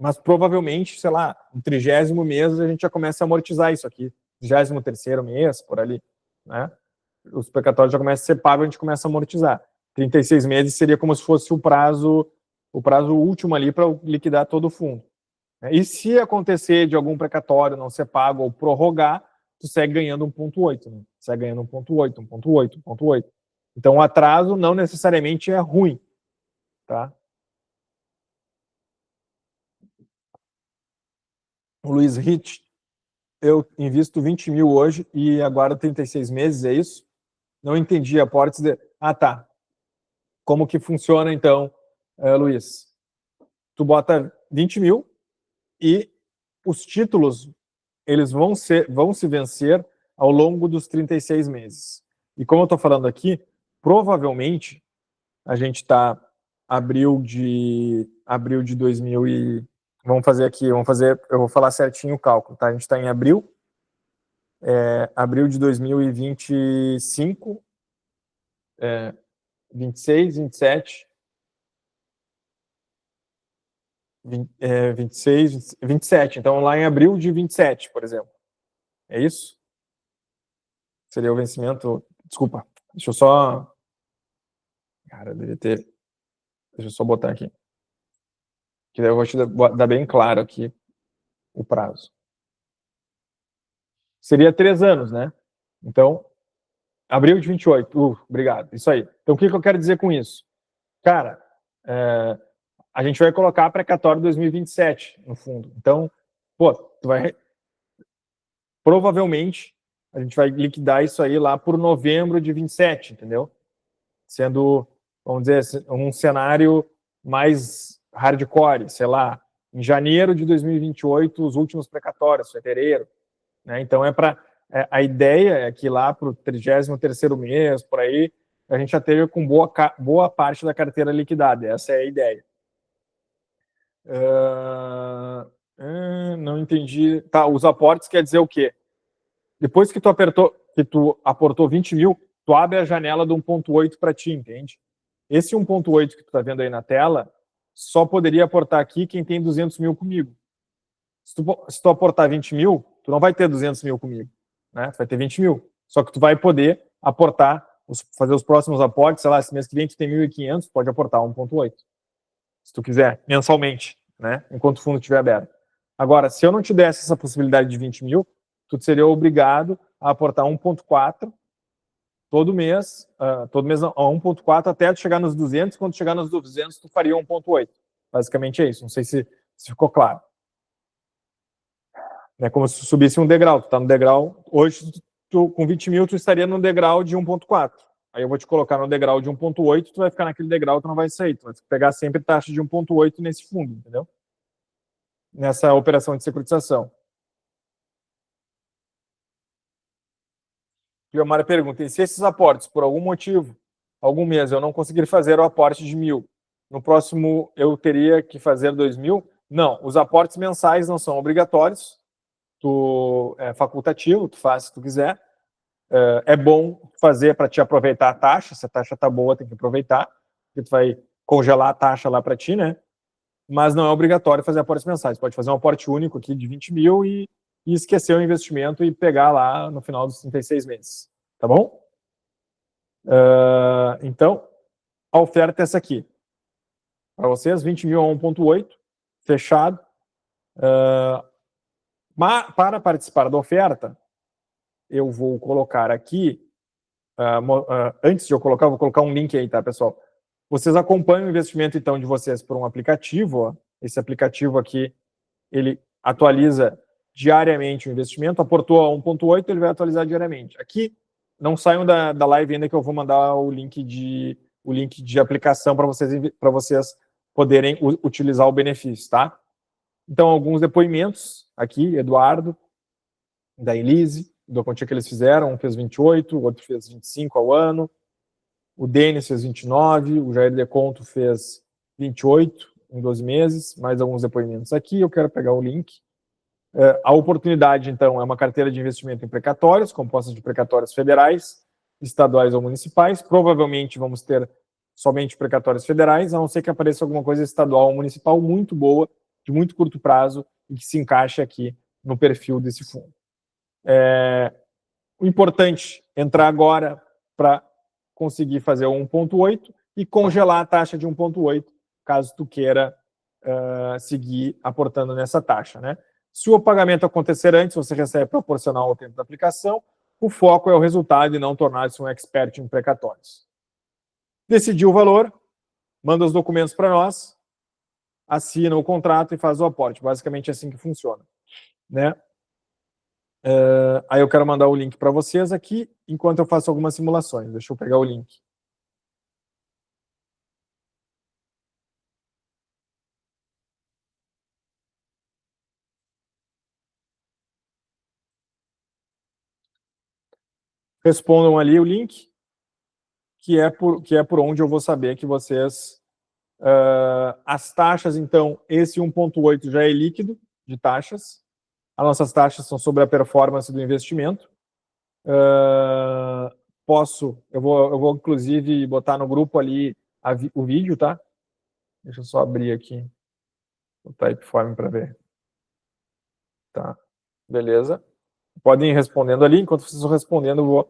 Mas provavelmente, sei lá, no 30º mês a gente já começa a amortizar isso aqui. 33º mês, por ali, né? Os precatórios já começam a ser pagos, a gente começa a amortizar. 36 meses seria como se fosse o prazo último ali para liquidar todo o fundo. E se acontecer de algum precatório não ser pago ou prorrogar, tu segue ganhando 1,8, né? Segue ganhando 1,8, 1,8, 1,8. Então o atraso não necessariamente é ruim, tá? O Luiz Ritt, eu invisto 20 mil hoje e aguardo 36 meses, é isso? Não entendi aportes de... Ah, tá. Como que funciona, então, Luiz? Tu bota 20 mil e os títulos, eles vão se vencer ao longo dos 36 meses. E como eu estou falando aqui, provavelmente a gente está abril de 2000 e... Vamos fazer aqui, eu vou falar certinho o cálculo, tá? A gente está em abril de 2025, 26, 27, 26, 27. Então, lá em abril de 27, por exemplo. É isso? Seria o vencimento... Desculpa, deixa eu só... Cara, deveria ter... Deixa eu só botar aqui. Que daí eu vou te dar bem claro aqui o prazo. Seria 3 anos, né? Então, abril de 28. Obrigado. Isso aí. Então, o que eu quero dizer com isso? Cara, a gente vai colocar precatório 2027 no fundo. Então, pô, provavelmente a gente vai liquidar isso aí lá por novembro de 27, entendeu? Sendo, vamos dizer, um cenário mais hardcore, sei lá, em janeiro de 2028, os últimos precatórios, fevereiro, né? Então a ideia é que lá para o 33º mês, por aí, a gente já esteja com boa parte da carteira liquidada. Essa é a ideia. Não entendi. Tá, os aportes quer dizer o quê? Depois que tu aportou 20 mil, tu abre a janela do 1,8 para ti, entende? Esse 1,8 que tu tá vendo aí na tela, só poderia aportar aqui quem tem 200 mil comigo. Se tu aportar 20 mil, tu não vai ter 200 mil comigo, né? Tu vai ter 20 mil. Só que tu vai poder aportar, fazer os próximos aportes, sei lá, esse mês que vem tu tem 1.500, pode aportar 1,8. Se tu quiser, mensalmente, né? Enquanto o fundo estiver aberto. Agora, se eu não te desse essa possibilidade de 20 mil, tu seria obrigado a aportar 1,4 todo mês a 1,4 até tu chegar nos 200. Quando chegar nos 200, tu faria 1,8. Basicamente é isso. Não sei se ficou claro. É como se tu subisse um degrau. Tu tá no degrau... Hoje, com 20 mil, tu estaria no degrau de 1,4. Aí eu vou te colocar no degrau de 1,8, tu vai ficar naquele degrau, tu não vai sair. Tu vai pegar sempre taxa de 1,8 nesse fundo, entendeu? Nessa operação de securitização. Guilherme pergunta, e se esses aportes, por algum motivo, algum mês, eu não conseguir fazer o aporte de 1.000, no próximo eu teria que fazer 2.000? Não, os aportes mensais não são obrigatórios, é facultativo, tu faz se tu quiser. É bom fazer para te aproveitar a taxa, se a taxa tá boa, tem que aproveitar, porque tu vai congelar a taxa lá para ti, né? Mas não é obrigatório fazer aportes mensais. Pode fazer um aporte único aqui de 20 mil e esquecer o investimento e pegar lá no final dos 36 meses. Tá bom? Então, a oferta é essa aqui. Para vocês, 20 mil a 1,8, fechado. Para participar da oferta, eu vou colocar aqui, antes de eu colocar, vou colocar um link aí, tá, pessoal? Vocês acompanham o investimento, então, de vocês por um aplicativo. Ó. Esse aplicativo aqui, ele atualiza diariamente o investimento. Aportou a 1,8, ele vai atualizar diariamente. Aqui, não saiam da live ainda, que eu vou mandar o link de aplicação para vocês poderem utilizar o benefício, tá? Então, alguns depoimentos aqui, Eduardo, da Elise, da quantia que eles fizeram, um fez 28, o outro fez 25 ao ano, o Denis fez 29, o Jair Deconto fez 28 em 12 meses, mais alguns depoimentos aqui, eu quero pegar o link. A oportunidade, então, é uma carteira de investimento em precatórios, composta de precatórios federais, estaduais ou municipais. Provavelmente vamos ter somente precatórios federais, a não ser que apareça alguma coisa estadual ou municipal muito boa, de muito curto prazo e que se encaixa aqui no perfil desse fundo. O importante é entrar agora para conseguir fazer o 1,8 e congelar a taxa de 1,8, caso tu queira seguir aportando nessa taxa, né? Se o pagamento acontecer antes, você recebe proporcional ao tempo da aplicação. O foco é o resultado e não tornar-se um expert em precatórios. Decidiu o valor, manda os documentos para nós, assina o contrato e faz o aporte. Basicamente é assim que funciona, né? Aí eu quero mandar o link para vocês aqui, enquanto eu faço algumas simulações. Deixa eu pegar o link. Respondam ali o link, que é por onde eu vou saber que vocês... as taxas, então, esse 1,8 já é líquido de taxas. As nossas taxas são sobre a performance do investimento. Eu vou inclusive botar no grupo ali o vídeo, tá? Deixa eu só abrir aqui o Typeform para ver. Tá, beleza. Podem ir respondendo ali, enquanto vocês estão respondendo, eu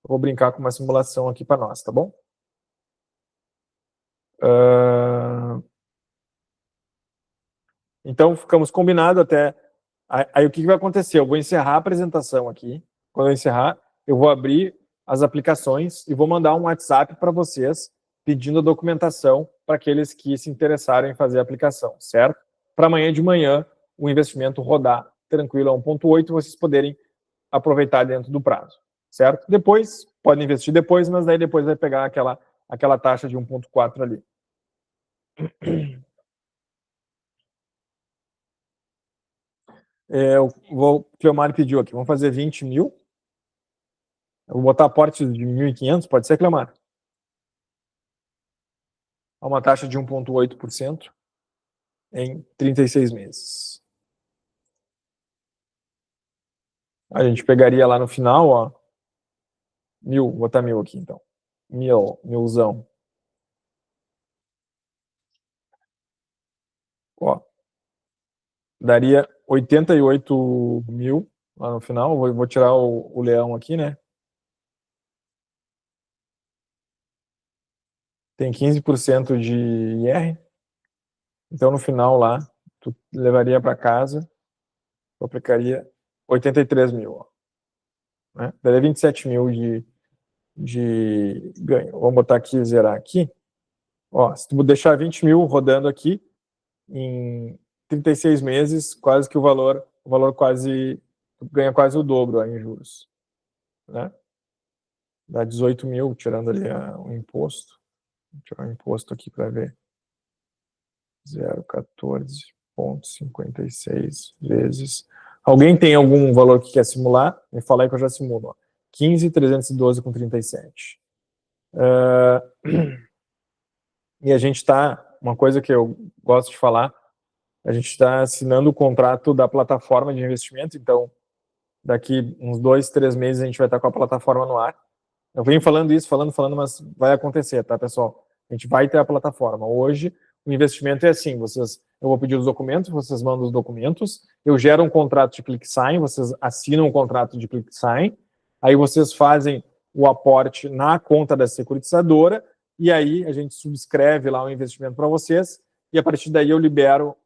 vou brincar com uma simulação aqui para nós, tá bom? Então, ficamos combinados até... Aí o que vai acontecer? Eu vou encerrar a apresentação aqui. Quando eu encerrar, eu vou abrir as aplicações e vou mandar um WhatsApp para vocês pedindo a documentação para aqueles que se interessarem em fazer a aplicação, certo? Para amanhã de manhã, o investimento rodar tranquilo a 1,8 e vocês poderem aproveitar dentro do prazo, certo? Depois, podem investir depois, mas daí depois vai pegar aquela taxa de 1,4 ali. O Cleomar pediu aqui, vamos fazer 20 mil. Eu vou botar aporte de 1.500, pode ser, Cleomar? A uma taxa de 1,8% em 36 meses. A gente pegaria lá no final, ó, 1.000, vou botar 1.000 aqui então. 1.000zão. Ó, daria 88 mil lá no final. Vou tirar o leão aqui, né? Tem 15% de IR. Então, no final lá, tu levaria para casa, tu aplicaria 83 mil. Ó, né? Daria 27 mil de ganho. Vamos botar aqui, zerar aqui. Ó, se tu deixar 20 mil rodando aqui, em 36 meses, quase que o valor quase, tu ganha quase o dobro ó, em juros. Né? Dá 18 mil, tirando ali o imposto. Vou tirar o imposto aqui para ver. 0,14,56 vezes. Alguém tem algum valor que quer simular? Me fala aí que eu já simulo. 15,312,37. E a gente está, uma coisa que eu gosto de falar, a gente está assinando o contrato da plataforma de investimento, então daqui uns 2, 3 meses a gente vai estar com a plataforma no ar. Eu venho falando isso, falando, mas vai acontecer, tá, pessoal? A gente vai ter a plataforma. Hoje, o investimento é assim, eu vou pedir os documentos, vocês mandam os documentos, eu gero um contrato de ClickSign, vocês assinam um contrato de ClickSign, aí vocês fazem o aporte na conta da securitizadora, e aí a gente subscreve lá o investimento para vocês, e a partir daí a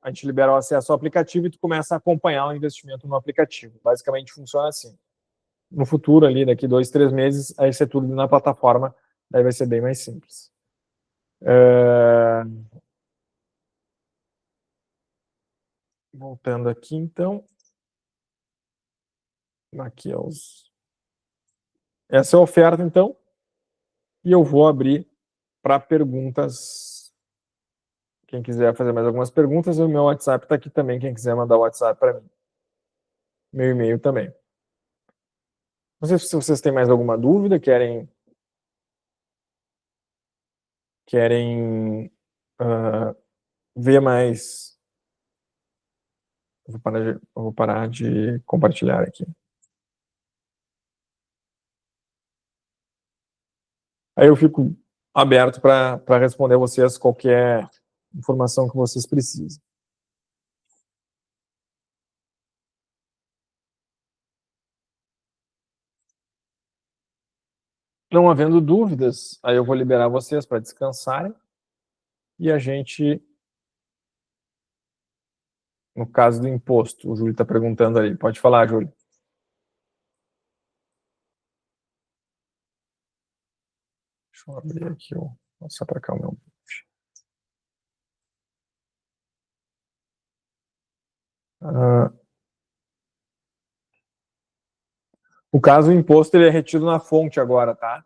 gente libera o acesso ao aplicativo e tu começa a acompanhar o investimento no aplicativo. Basicamente funciona assim. No futuro, ali, daqui 2, 3 meses, aí ser tudo na plataforma, daí vai ser bem mais simples. Voltando aqui, então. Aqui é essa é a oferta, então. E eu vou abrir para perguntas. Quem quiser fazer mais algumas perguntas, o meu WhatsApp está aqui também, quem quiser mandar o WhatsApp para mim. Meu e-mail também. Não sei se vocês têm mais alguma dúvida, querem ver mais. Eu vou parar de compartilhar aqui. Aí eu fico aberto para responder a vocês qualquer informação que vocês precisem. Não havendo dúvidas, aí eu vou liberar vocês para descansarem. E a gente, no caso do imposto, o Júlio está perguntando ali. Pode falar, Júlio. Deixa eu abrir aqui, vou mostrar para cá o meu. O caso do imposto, ele é retido na fonte agora, tá?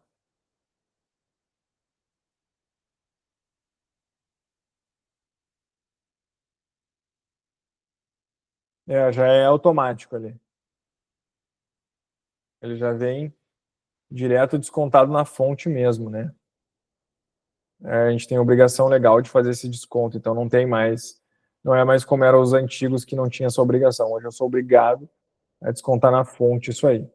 Já é automático ali. Ele já vem direto descontado na fonte mesmo, né? A gente tem a obrigação legal de fazer esse desconto, então não tem mais, não é mais como eram os antigos que não tinha essa obrigação. Hoje eu sou obrigado a descontar na fonte isso aí.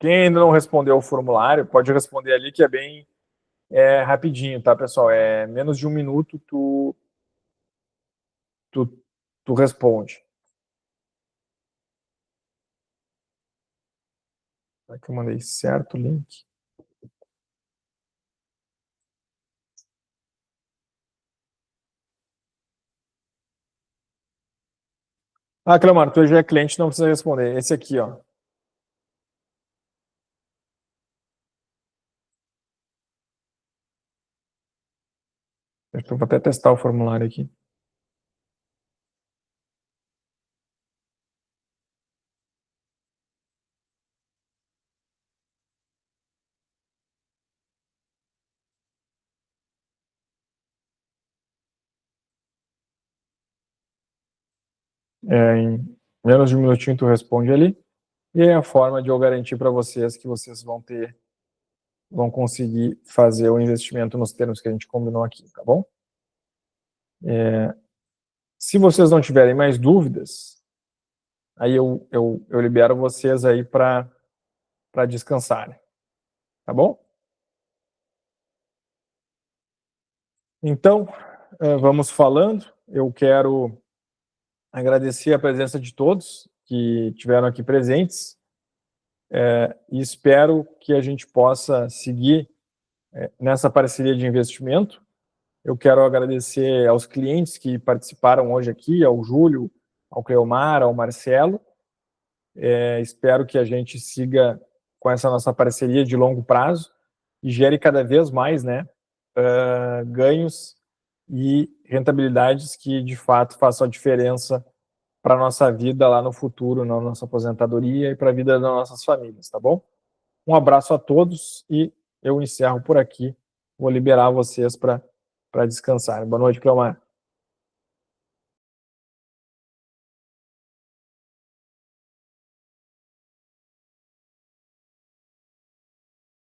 Quem ainda não respondeu o formulário, pode responder ali que é bem rapidinho, tá, pessoal? É menos de 1 minuto tu responde. Será que eu mandei certo o link? Ah, Cleomar, tu já é cliente, não precisa responder. Esse aqui, ó. Eu vou até testar o formulário aqui. Em menos de 1 minutinho tu responde ali. E é a forma de eu garantir para vocês que vocês vão conseguir fazer o investimento nos termos que a gente combinou aqui, tá bom? Se vocês não tiverem mais dúvidas, aí eu libero vocês aí para descansarem, tá bom? Então, vamos falando. Eu quero agradecer a presença de todos que tiveram aqui presentes e espero que a gente possa seguir nessa parceria de investimento. Eu quero agradecer aos clientes que participaram hoje aqui, ao Júlio, ao Cleomar, ao Marcelo. Espero que a gente siga com essa nossa parceria de longo prazo e gere cada vez mais, né, ganhos e rentabilidades que, de fato, façam a diferença para a nossa vida lá no futuro, na nossa aposentadoria e para a vida das nossas famílias, tá bom? Um abraço a todos e eu encerro por aqui. Vou liberar vocês para descansarem. Boa noite, Cleomar.